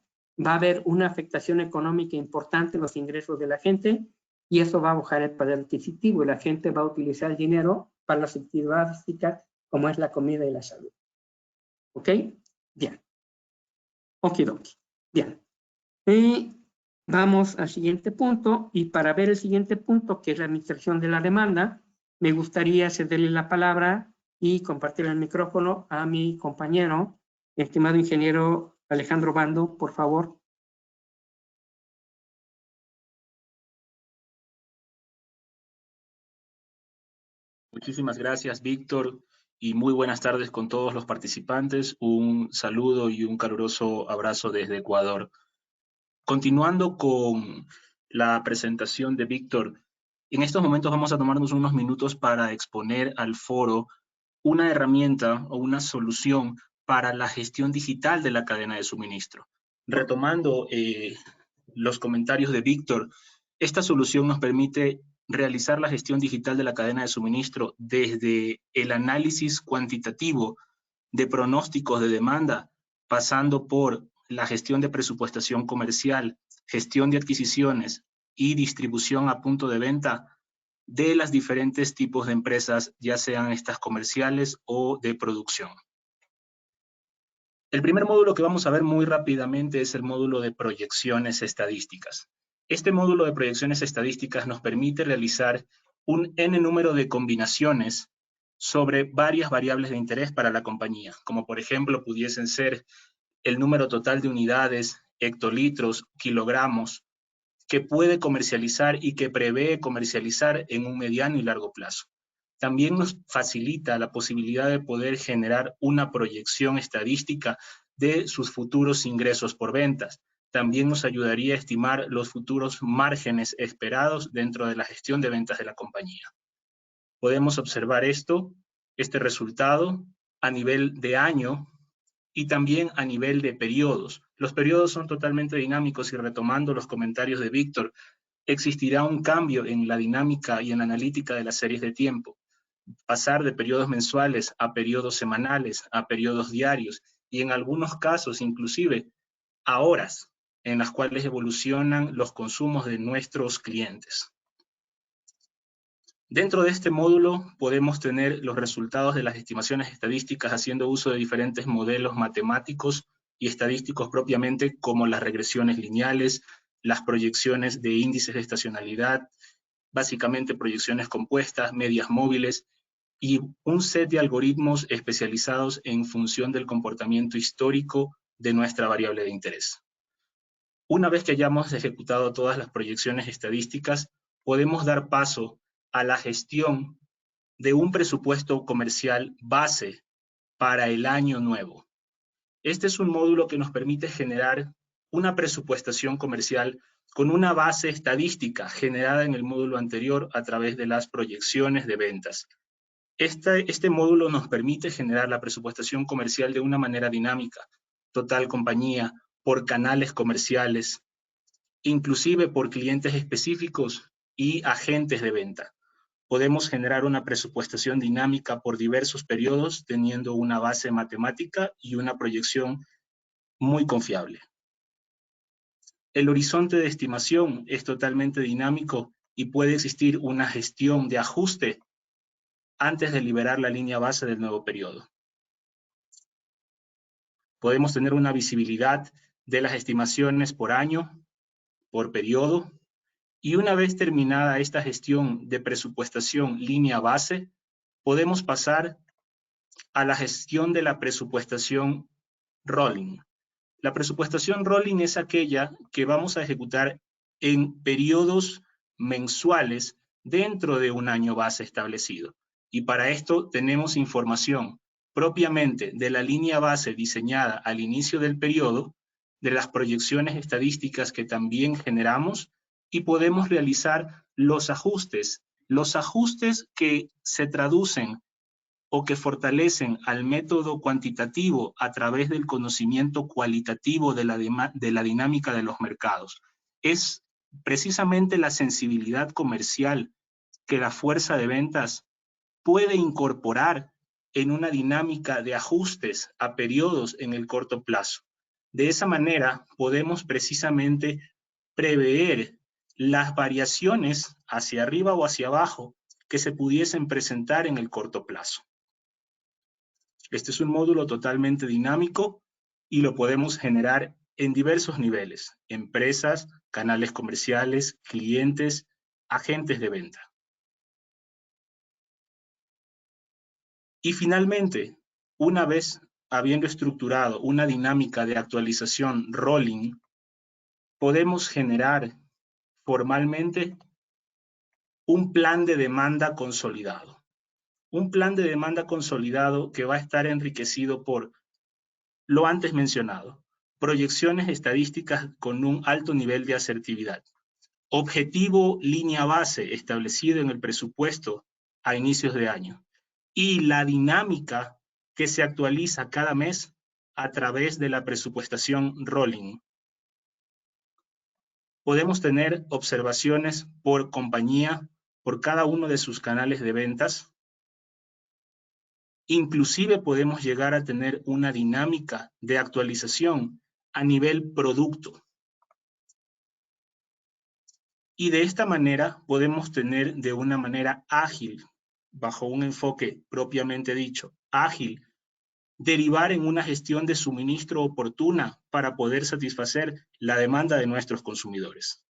va a haber una afectación económica importante en los ingresos de la gente y eso va a bajar el poder adquisitivo y la gente va a utilizar el dinero para las actividades básicas como es la comida y la salud. ¿Ok? Bien. Okidoki. Bien. Y vamos al siguiente punto y para ver el siguiente punto que es la administración de la demanda, me gustaría cederle la palabra y compartir el micrófono a mi compañero, estimado ingeniero Alejandro Bando, por favor. Muchísimas gracias, Víctor, y muy buenas tardes con todos los participantes. Un saludo y un caluroso abrazo desde Ecuador. Continuando con la presentación de Víctor, en estos momentos vamos a tomarnos unos minutos para exponer al foro una herramienta o una solución para la gestión digital de la cadena de suministro. Retomando los comentarios de Víctor, esta solución nos permite realizar la gestión digital de la cadena de suministro desde el análisis cuantitativo de pronósticos de demanda, pasando por la gestión de presupuestación comercial, gestión de adquisiciones y distribución a punto de venta de las diferentes tipos de empresas, ya sean estas comerciales o de producción. El primer módulo que vamos a ver muy rápidamente es el módulo de proyecciones estadísticas. Este módulo de proyecciones estadísticas nos permite realizar un n número de combinaciones sobre varias variables de interés para la compañía, como por ejemplo pudiesen ser el número total de unidades, hectolitros, kilogramos, que puede comercializar y que prevé comercializar en un mediano y largo plazo. También nos facilita la posibilidad de poder generar una proyección estadística de sus futuros ingresos por ventas. También nos ayudaría a estimar los futuros márgenes esperados dentro de la gestión de ventas de la compañía. Podemos observar este resultado a nivel de año y también a nivel de periodos. Los periodos son totalmente dinámicos y retomando los comentarios de Víctor, existirá un cambio en la dinámica y en la analítica de las series de tiempo. pasar de periodos mensuales a periodos semanales, a periodos diarios, y en algunos casos inclusive a horas en las cuales evolucionan los consumos de nuestros clientes. Dentro de este módulo podemos tener los resultados de las estimaciones estadísticas haciendo uso de diferentes modelos matemáticos y estadísticos propiamente, como las regresiones lineales, las proyecciones de índices de estacionalidad, básicamente proyecciones compuestas, medias móviles, y un set de algoritmos especializados en función del comportamiento histórico de nuestra variable de interés. Una vez que hayamos ejecutado todas las proyecciones estadísticas, podemos dar paso a la gestión de un presupuesto comercial base para el año nuevo. Este es un módulo que nos permite generar una presupuestación comercial con una base estadística generada en el módulo anterior a través de las proyecciones de ventas. Este módulo nos permite generar la presupuestación comercial de una manera dinámica, total compañía, por canales comerciales, inclusive por clientes específicos y agentes de venta. Podemos generar una presupuestación dinámica por diversos periodos teniendo una base matemática y una proyección muy confiable. El horizonte de estimación es totalmente dinámico y puede existir una gestión de ajuste antes de liberar la línea base del nuevo periodo. Podemos tener una visibilidad de las estimaciones por año, por periodo, y una vez terminada esta gestión de presupuestación línea base, podemos pasar a la gestión de la presupuestación rolling. La presupuestación rolling es aquella que vamos a ejecutar en periodos mensuales dentro de un año base establecido. Y para esto tenemos información propiamente de la línea base diseñada al inicio del periodo, de las proyecciones estadísticas que también generamos, y podemos realizar los ajustes que se traducen o que fortalecen al método cuantitativo a través del conocimiento cualitativo de la dinámica de los mercados. Es precisamente la sensibilidad comercial que la fuerza de ventas puede incorporar en una dinámica de ajustes a periodos en el corto plazo. De esa manera podemos precisamente prever las variaciones hacia arriba o hacia abajo que se pudiesen presentar en el corto plazo. Este es un módulo totalmente dinámico y lo podemos generar en diversos niveles: empresas, canales comerciales, clientes, agentes de venta. Y finalmente, una vez habiendo estructurado una dinámica de actualización rolling, podemos generar formalmente un plan de demanda consolidado. Un plan de demanda consolidado que va a estar enriquecido por lo antes mencionado: proyecciones estadísticas con un alto nivel de asertividad, objetivo línea base establecido en el presupuesto a inicios de año, y la dinámica que se actualiza cada mes a través de la presupuestación rolling. Podemos tener observaciones por compañía, por cada uno de sus canales de ventas. Inclusive podemos llegar a tener una dinámica de actualización a nivel producto. Y de esta manera podemos tener de una manera ágil, bajo un enfoque propiamente dicho, ágil, derivar en una gestión de suministro oportuna para poder satisfacer la demanda de nuestros consumidores.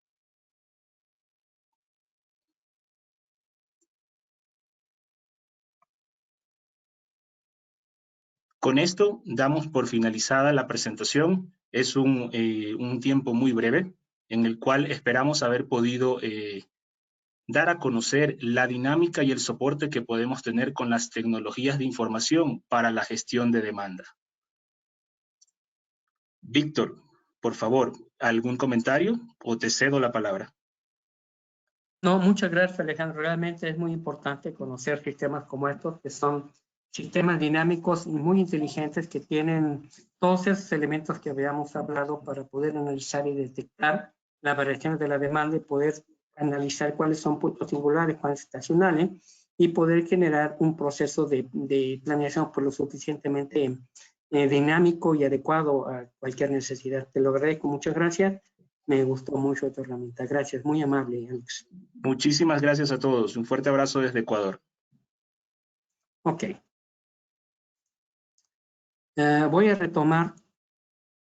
Con esto damos por finalizada la presentación. Es un tiempo muy breve en el cual esperamos haber podido dar a conocer la dinámica y el soporte que podemos tener con las tecnologías de información para la gestión de demanda. Víctor, por favor, ¿algún comentario o te cedo la palabra? No, muchas gracias, Alejandro. Realmente es muy importante conocer sistemas como estos, que son sistemas dinámicos y muy inteligentes, que tienen todos esos elementos que habíamos hablado para poder analizar y detectar las variaciones de la demanda y poder analizar cuáles son puntos singulares, cuáles estacionales, y poder generar un proceso de planeación por lo suficientemente dinámico y adecuado a cualquier necesidad. Te lo agradezco, muchas gracias. Me gustó mucho tu herramienta. Gracias, muy amable, Alex. Muchísimas gracias a todos. Un fuerte abrazo desde Ecuador. Ok. Voy a retomar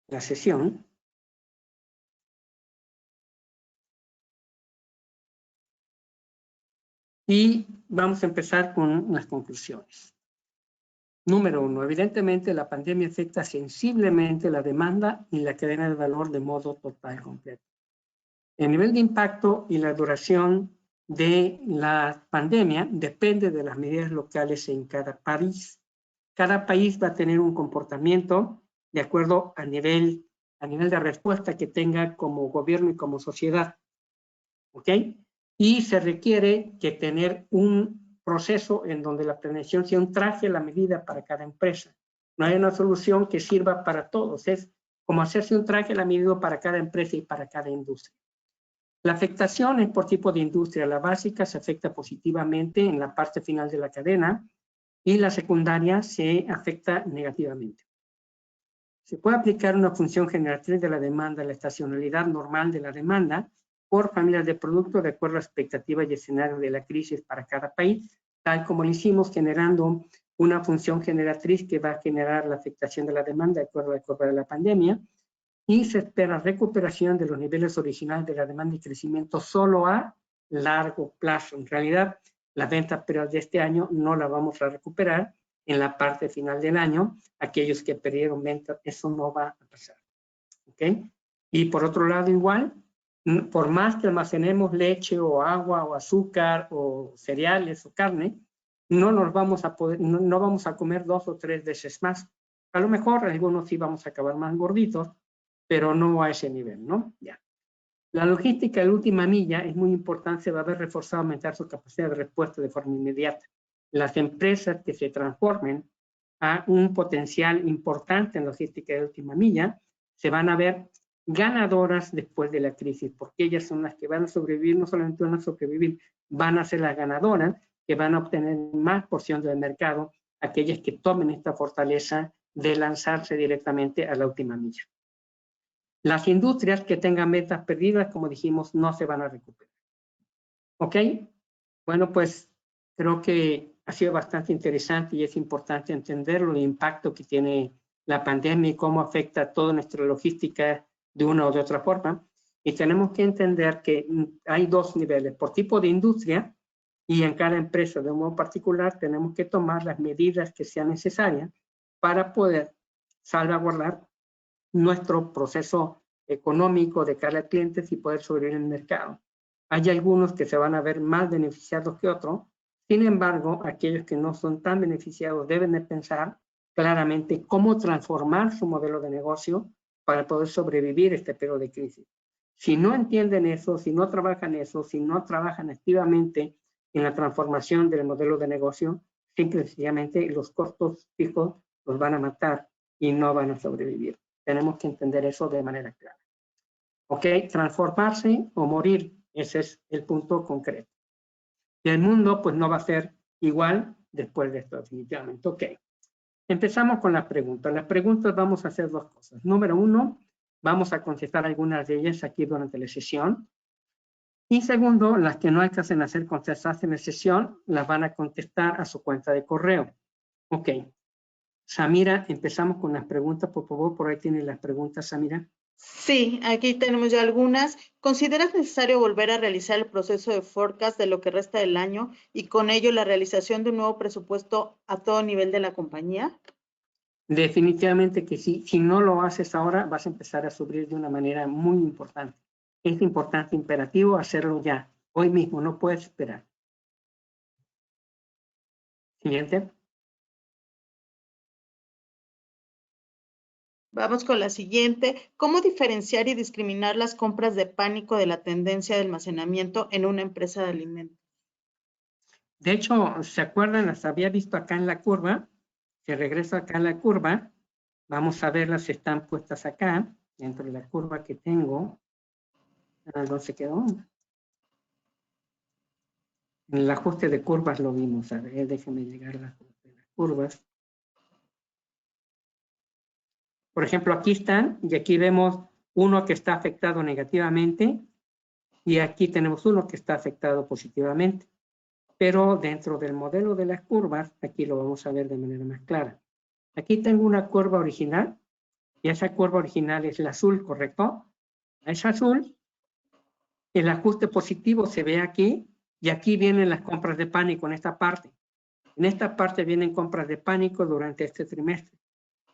la sesión. Y vamos a empezar con las conclusiones. Número 1. Evidentemente, la pandemia afecta sensiblemente la demanda y la cadena de valor de modo total completo. El nivel de impacto y la duración de la pandemia depende de las medidas locales en cada país. Cada país va a tener un comportamiento de acuerdo a nivel de respuesta que tenga como gobierno y como sociedad. ¿Ok? Y se requiere que tener un proceso en donde la planeación sea un traje a la medida para cada empresa. No hay una solución que sirva para todos. Es como hacerse un traje a la medida para cada empresa y para cada industria. La afectación es por tipo de industria. La básica se afecta positivamente en la parte final de la cadena y la secundaria se afecta negativamente. Se puede aplicar una función generatriz de la demanda, la estacionalidad normal de la demanda, por familias de productos de acuerdo a expectativas y escenarios de la crisis para cada país, tal como lo hicimos generando una función generatriz que va a generar la afectación de la demanda de acuerdo a la curva de la pandemia, y se espera recuperación de los niveles originales de la demanda y crecimiento solo a largo plazo. En realidad, la venta pero de este año no la vamos a recuperar en la parte final del año. Aquellos que perdieron venta, eso no va a pasar. ¿Ok? Y por otro lado, igual, por más que almacenemos leche o agua o azúcar o cereales o carne, no vamos a comer 2 o 3 veces más. A lo mejor algunos sí vamos a acabar más gorditos, pero no a ese nivel, ¿no? Ya. La logística de última milla es muy importante, se va a ver reforzado aumentar su capacidad de respuesta de forma inmediata. Las empresas que se transformen a un potencial importante en logística de última milla se van a ver ganadoras después de la crisis, porque ellas son las que van a sobrevivir, no solamente van a sobrevivir, van a ser las ganadoras que van a obtener más porción del mercado, aquellas que tomen esta fortaleza de lanzarse directamente a la última milla. Las industrias que tengan metas perdidas, como dijimos, no se van a recuperar. ¿Ok? Bueno, pues creo que ha sido bastante interesante y es importante entender el impacto que tiene la pandemia y cómo afecta toda nuestra logística de una o de otra forma. Y tenemos que entender que hay 2 niveles, por tipo de industria, y en cada empresa de un modo particular tenemos que tomar las medidas que sean necesarias para poder salvaguardar nuestro proceso económico de cara a clientes y poder sobrevivir en el mercado. Hay algunos que se van a ver más beneficiados que otros. Sin embargo, aquellos que no son tan beneficiados deben de pensar claramente cómo transformar su modelo de negocio para poder sobrevivir este periodo de crisis. Si no entienden eso, si no trabajan eso, si no trabajan activamente en la transformación del modelo de negocio, simplemente los costos fijos los van a matar y no van a sobrevivir. Tenemos que entender eso de manera clara. ¿Ok? Transformarse o morir, ese es el punto concreto. Y el mundo, pues, no va a ser igual después de esto, definitivamente. Ok. Empezamos con las preguntas. Las preguntas vamos a hacer 2 cosas. Número 1, vamos a contestar algunas de ellas aquí durante la sesión. Y segundo, las que no alcancen a ser contestadas en la sesión, las van a contestar a su cuenta de correo. Ok. Samira, empezamos con las preguntas, por favor. Por ahí tienen las preguntas, Samira. Sí, aquí tenemos ya algunas. ¿Consideras necesario volver a realizar el proceso de forecast de lo que resta del año y con ello la realización de un nuevo presupuesto a todo nivel de la compañía? Definitivamente que sí. Si no lo haces ahora, vas a empezar a sufrir de una manera muy importante. Es importante, imperativo, hacerlo ya, hoy mismo, no puedes esperar. Siguiente. Vamos con la siguiente. ¿Cómo diferenciar y discriminar las compras de pánico de la tendencia de almacenamiento en una empresa de alimentos? De hecho, ¿se acuerdan? Las había visto acá en la curva. Si regreso acá en la curva, vamos a verlas, están puestas acá, dentro de la curva que tengo. ¿Dónde se quedó? En el ajuste de curvas lo vimos. A ver, déjenme llegar a las curvas. Por ejemplo, aquí están, y aquí vemos uno que está afectado negativamente, y aquí tenemos uno que está afectado positivamente. Pero dentro del modelo de las curvas, aquí lo vamos a ver de manera más clara. Aquí tengo una curva original, y esa curva original es la azul, ¿correcto? Es azul, el ajuste positivo se ve aquí, y aquí vienen las compras de pánico en esta parte. En esta parte vienen compras de pánico durante este trimestre.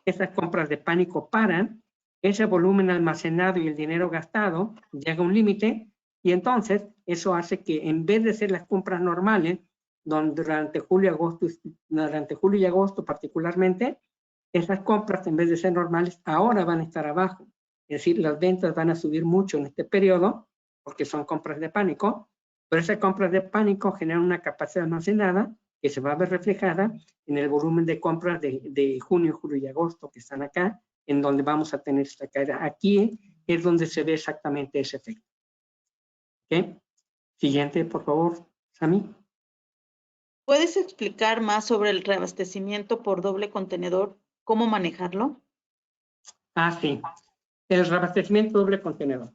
Esas compras de pánico paran, ese volumen almacenado y el dinero gastado llega a un límite, y entonces eso hace que en vez de ser las compras normales, durante julio y agosto particularmente, esas compras en vez de ser normales ahora van a estar abajo. Es decir, las ventas van a subir mucho en este periodo porque son compras de pánico, pero esas compras de pánico generan una capacidad almacenada que se va a ver reflejada en el volumen de compras de junio, julio y agosto que están acá, en donde vamos a tener esta caída. Aquí es donde se ve exactamente ese efecto. ¿Okay? Siguiente, por favor, Sami. ¿Puedes explicar más sobre el reabastecimiento por doble contenedor? ¿Cómo manejarlo? Ah, sí. El reabastecimiento doble contenedor.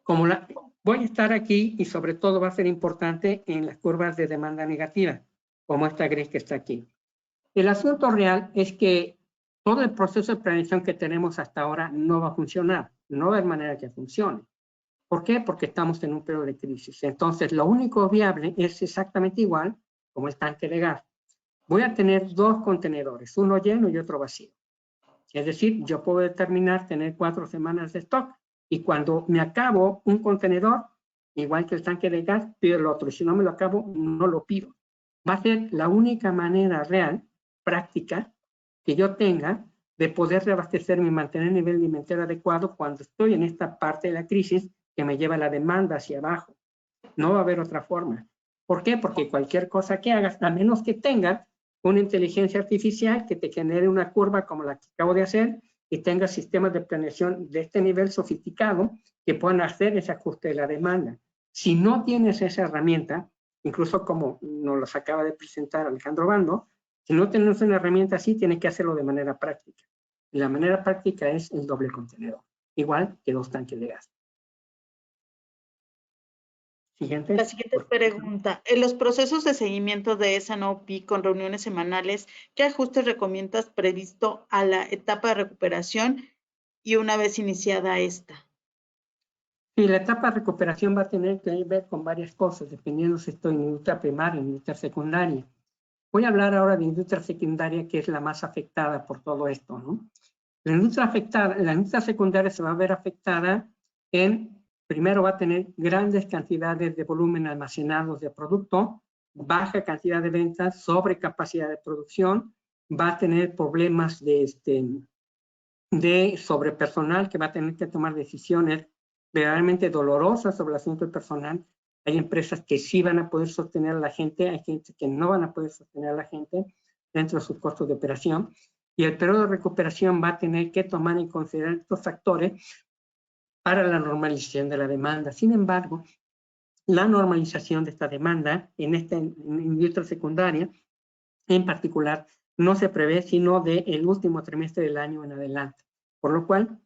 Voy a estar aquí y sobre todo va a ser importante en las curvas de demanda negativa, como esta gris que está aquí. El asunto real es que todo el proceso de planeación que tenemos hasta ahora no va a funcionar, no va a haber manera que funcione. ¿Por qué? Porque estamos en un periodo de crisis. Entonces, lo único viable es exactamente igual como el tanque de gas. Voy a tener dos contenedores, uno lleno y otro vacío. Es decir, yo puedo determinar tener 4 semanas de stock y cuando me acabo un contenedor, igual que el tanque de gas, pido el otro. Si no me lo acabo, no lo pido. Va a ser la única manera real, práctica, que yo tenga de poder reabastecerme y mantener el nivel alimentario adecuado cuando estoy en esta parte de la crisis que me lleva la demanda hacia abajo. No va a haber otra forma. ¿Por qué? Porque cualquier cosa que hagas, a menos que tengas una inteligencia artificial que te genere una curva como la que acabo de hacer y tengas sistemas de planeación de este nivel sofisticado que puedan hacer ese ajuste de la demanda. Si no tienes esa herramienta, incluso como nos los acaba de presentar Alejandro Bando, si no tienes una herramienta así, tienes que hacerlo de manera práctica. Y la manera práctica es el doble contenedor, igual que 2 tanques de gas. Siguiente. La siguiente pregunta. En los procesos de seguimiento de S&OP con reuniones semanales, ¿qué ajustes recomiendas previsto a la etapa de recuperación y una vez iniciada esta? Sí, la etapa de recuperación va a tener que ver con varias cosas, dependiendo si estoy en industria primaria o en industria secundaria. Voy a hablar ahora de industria secundaria, que es la más afectada por todo esto, ¿no? La industria secundaria se va a ver afectada primero va a tener grandes cantidades de volumen almacenados de producto, baja cantidad de ventas, sobrecapacidad de producción, va a tener problemas de sobrepersonal, que va a tener que tomar decisiones verdaderamente dolorosas sobre el asunto del personal. Hay empresas que sí van a poder sostener a la gente, hay gente que no van a poder sostener a la gente dentro de sus costos de operación. Y el periodo de recuperación va a tener que tomar en consideración estos factores para la normalización de la demanda. Sin embargo, la normalización de esta demanda en esta industria secundaria, en particular, no se prevé sino del último trimestre del año en adelante. Por lo cual,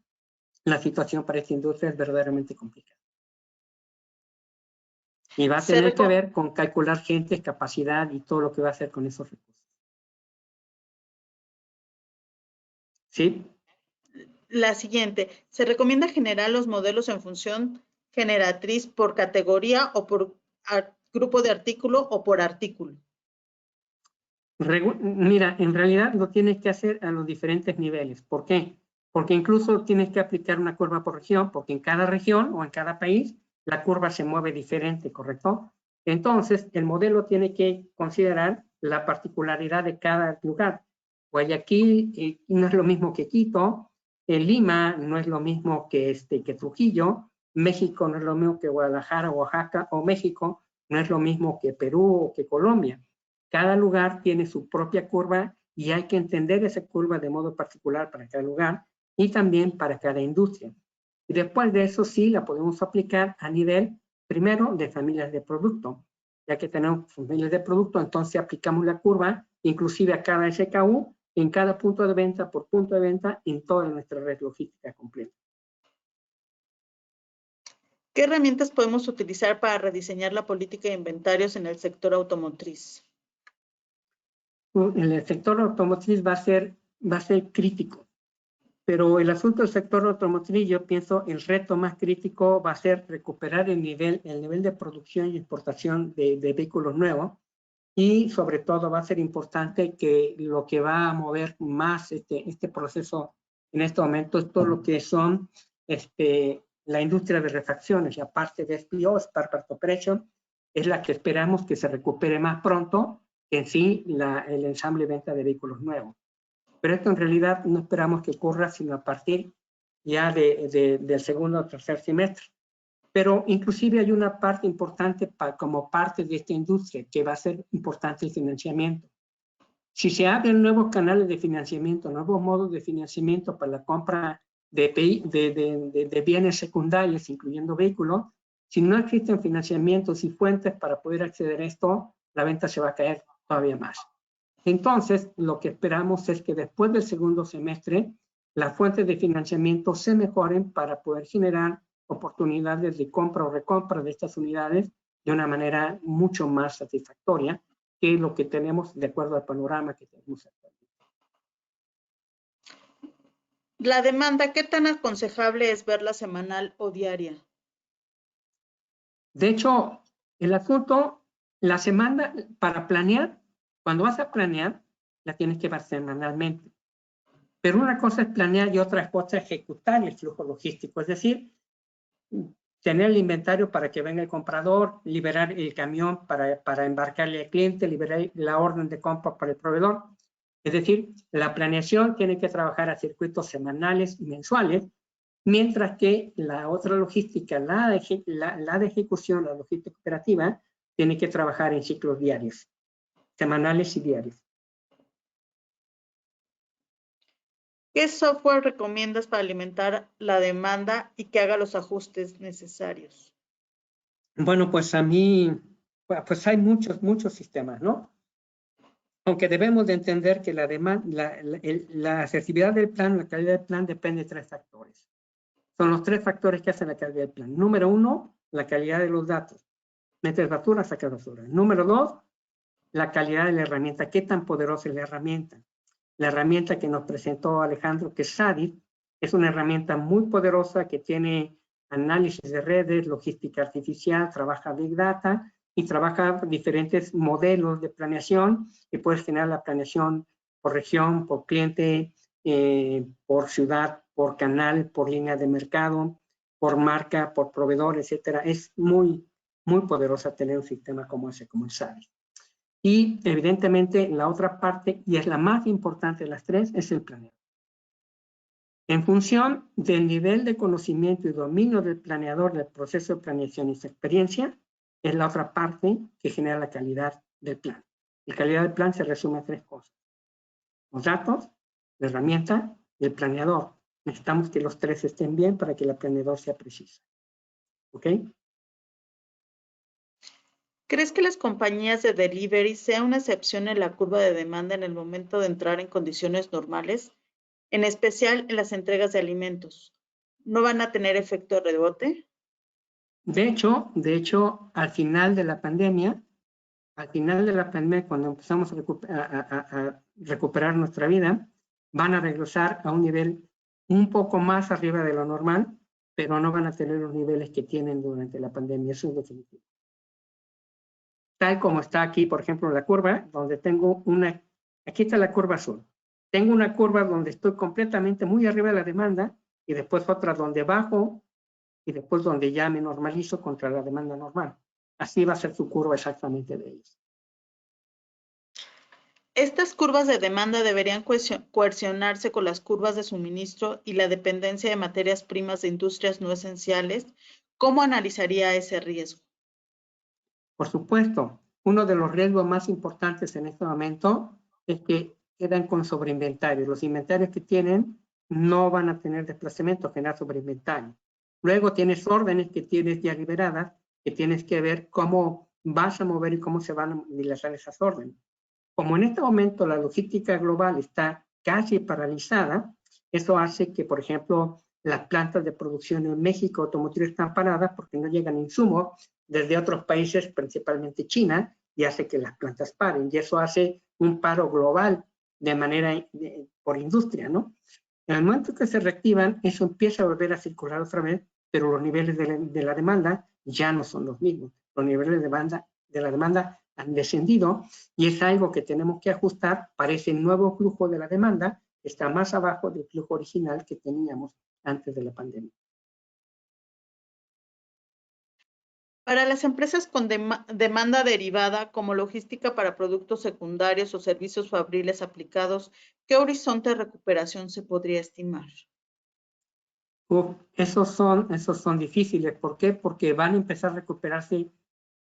la situación para esta industria es verdaderamente complicada. Y va a tener que ver con calcular gente, capacidad y todo lo que va a hacer con esos recursos. ¿Sí? La siguiente. ¿Se recomienda generar los modelos en función generatriz por categoría o por grupo de artículo o por artículo? Mira, en realidad lo tienes que hacer a los diferentes niveles. ¿Por qué? Porque incluso tienes que aplicar una curva por región, porque en cada región o en cada país la curva se mueve diferente, ¿correcto? Entonces, el modelo tiene que considerar la particularidad de cada lugar. Guayaquil no es lo mismo que Quito, Lima no es lo mismo que Trujillo, México no es lo mismo que Guadalajara, Oaxaca o México, no es lo mismo que Perú o que Colombia. Cada lugar tiene su propia curva y hay que entender esa curva de modo particular para cada lugar y también para cada industria. Y después de eso sí la podemos aplicar a nivel, primero, de familias de producto. ya que tenemos miles de productos, entonces aplicamos la curva, inclusive a cada SKU, en cada punto de venta, por punto de venta, en toda nuestra red logística completa. ¿Qué herramientas podemos utilizar para rediseñar la política de inventarios en el sector automotriz? En el sector automotriz va a ser crítico, pero el asunto del sector automotriz, yo pienso, el reto más crítico va a ser recuperar el nivel de producción y exportación de vehículos nuevos, y sobre todo va a ser importante que lo que va a mover más este proceso en este momento es todo lo que son la industria de refacciones, y aparte de SPO, Spare Part Operation, es la que esperamos que se recupere más pronto que en sí el ensamble y venta de vehículos nuevos. Pero esto en realidad no esperamos que ocurra sino a partir ya del segundo o tercer semestre. Pero inclusive hay una parte importante como parte de esta industria que va a ser importante el financiamiento. Si se abren nuevos canales de financiamiento, nuevos modos de financiamiento para la compra de bienes secundarios, incluyendo vehículos, si no existen financiamientos y fuentes para poder acceder a esto, la venta se va a caer todavía más. Entonces, lo que esperamos es que después del segundo semestre, las fuentes de financiamiento se mejoren para poder generar oportunidades de compra o recompra de estas unidades de una manera mucho más satisfactoria que lo que tenemos de acuerdo al panorama que tenemos actualmente. La demanda, ¿qué tan aconsejable es verla semanal o diaria? De hecho, el asunto, la semana para planear, cuando vas a planear, la tienes que ver semanalmente. Pero una cosa es planear y otra cosa es ejecutar el flujo logístico, es decir, tener el inventario para que venga el comprador, liberar el camión para embarcarle al cliente, liberar la orden de compra para el proveedor. Es decir, la planeación tiene que trabajar a circuitos semanales y mensuales, mientras que la otra logística, la de ejecución, la logística operativa, tiene que trabajar en ciclos diarios, semanales y diarios. ¿Qué software recomiendas para alimentar la demanda y que haga los ajustes necesarios? Bueno, pues a mí, pues hay muchos sistemas, ¿no? Aunque debemos de entender que la asertividad del plan, la calidad del plan depende de 3 factores. Son los 3 factores que hacen la calidad del plan. Número 1, la calidad de los datos. Metes basura, sacas basura. Número 2, la calidad de la herramienta. ¿Qué tan poderosa es la herramienta? La herramienta que nos presentó Alejandro, que es SADIT, es una herramienta muy poderosa que tiene análisis de redes, logística artificial, trabaja Big Data y trabaja diferentes modelos de planeación y puedes generar la planeación por región, por cliente, por ciudad, por canal, por línea de mercado, por marca, por proveedor, etcétera. Es muy poderosa tener un sistema como ese, como el SADIT. Y evidentemente la otra parte, y es la más importante de las 3, es el planeador. En función del nivel de conocimiento y dominio del planeador del proceso de planeación y su experiencia, es la otra parte que genera la calidad del plan. La calidad del plan se resume a 3 cosas. Los datos, la herramienta y el planeador. Necesitamos que los 3 estén bien para que el planeador sea preciso. ¿Ok? ¿Crees que las compañías de delivery sean una excepción en la curva de demanda en el momento de entrar en condiciones normales, en especial en las entregas de alimentos? ¿No van a tener efecto de rebote? De hecho, al final de la pandemia, cuando empezamos a recuperar nuestra vida, van a regresar a un nivel un poco más arriba de lo normal, pero no van a tener los niveles que tienen durante la pandemia, eso es definitivo. Tal como está aquí, por ejemplo, la curva, donde tengo aquí está la curva azul. Tengo una curva donde estoy completamente muy arriba de la demanda y después otra donde bajo y después donde ya me normalizo contra la demanda normal. Así va a ser su curva exactamente de ellos. Estas curvas de demanda deberían coercionarse con las curvas de suministro y la dependencia de materias primas de industrias no esenciales. ¿Cómo analizaría ese riesgo? Por supuesto, uno de los riesgos más importantes en este momento es que quedan con sobreinventario. Los inventarios que tienen no van a tener desplazamiento, generar sobreinventario. Luego tienes órdenes que tienes ya liberadas, que tienes que ver cómo vas a mover y cómo se van a dilatar esas órdenes. Como en este momento la logística global está casi paralizada, eso hace que, por ejemplo, las plantas de producción en México automotriz están paradas porque no llegan insumos desde otros países, principalmente China, y hace que las plantas paren. Y eso hace un paro global de manera por industria, ¿no? En el momento que se reactivan, eso empieza a volver a circular otra vez, pero los niveles de la demanda ya no son los mismos. Los niveles de la demanda han descendido y es algo que tenemos que ajustar para ese nuevo flujo de la demanda que está más abajo del flujo original que teníamos antes de la pandemia. Para las empresas con demanda derivada como logística para productos secundarios o servicios fabriles aplicados, ¿qué horizonte de recuperación se podría estimar? Esos son difíciles. ¿Por qué? Porque van a empezar a recuperarse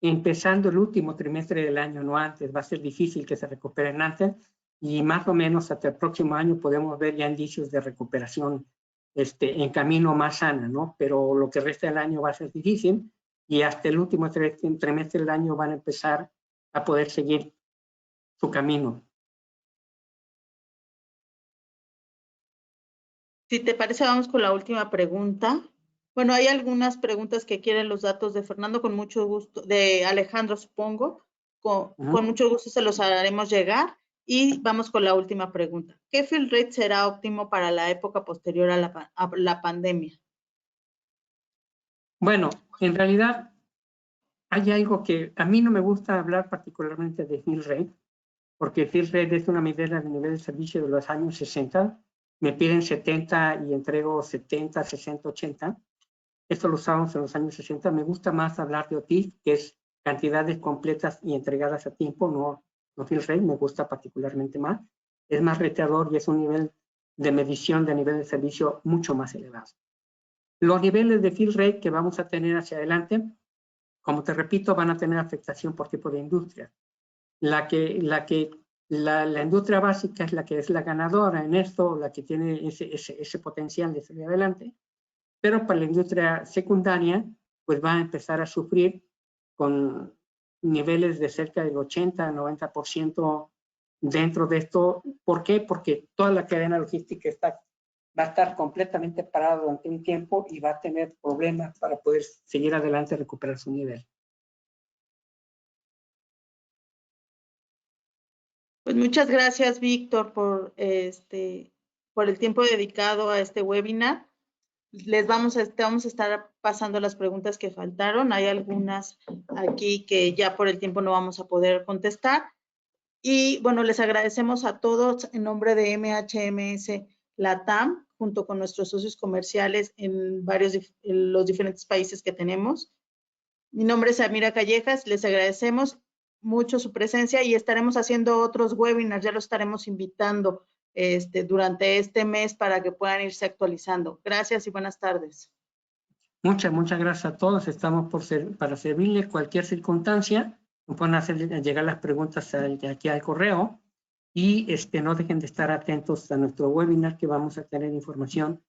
empezando el último trimestre del año, no antes. Va a ser difícil que se recuperen antes y más o menos hasta el próximo año podemos ver ya indicios de recuperación en camino más sana, ¿no? Pero lo que resta del año va a ser difícil y hasta el último trimestre del año van a empezar a poder seguir su camino. Si te parece, vamos con la última pregunta. Bueno, hay algunas preguntas que quieren los datos de Fernando, con mucho gusto, de Alejandro, supongo. Con mucho gusto se los haremos llegar. Y vamos con la última pregunta. ¿Qué fill rate será óptimo para la época posterior a la pandemia? Bueno, en realidad hay algo que a mí no me gusta hablar particularmente de fill rate, porque fill rate es una medida de nivel de servicio de los años 60. Me piden 70 y entrego 70, 60, 80. Esto lo usamos en los años 60. Me gusta más hablar de OTIF, que es cantidades completas y entregadas a tiempo, no fill rate, me gusta particularmente más. Es más retador y es un nivel de medición de nivel de servicio mucho más elevado. Los niveles de fill rate que vamos a tener hacia adelante, como te repito, van a tener afectación por tipo de industria. La industria básica es la que es la ganadora en esto, la que tiene ese potencial de salir adelante, pero para la industria secundaria, pues va a empezar a sufrir con niveles de cerca del 80-90% dentro de esto. ¿Por qué? Porque toda la cadena logística va a estar completamente parada durante un tiempo y va a tener problemas para poder seguir adelante y recuperar su nivel. Pues muchas gracias, Víctor, por el tiempo dedicado a este webinar. Vamos a estar pasando las preguntas que faltaron. Hay algunas aquí que ya por el tiempo no vamos a poder contestar. Y bueno, les agradecemos a todos en nombre de MHMS Latam, junto con nuestros socios comerciales en los diferentes países que tenemos. Mi nombre es Amira Callejas, les agradecemos mucho su presencia y estaremos haciendo otros webinars, ya los estaremos invitando durante este mes para que puedan irse actualizando. Gracias y buenas tardes. Muchas gracias a todos. Estamos para servirle cualquier circunstancia. Nos pueden hacer llegar las preguntas aquí al correo y no dejen de estar atentos a nuestro webinar que vamos a tener información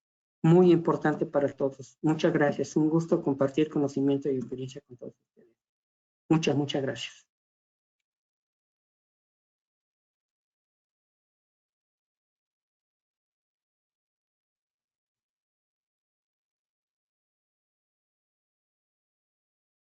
muy importante para todos. Muchas gracias. Un gusto compartir conocimiento y experiencia con todos ustedes. Muchas gracias.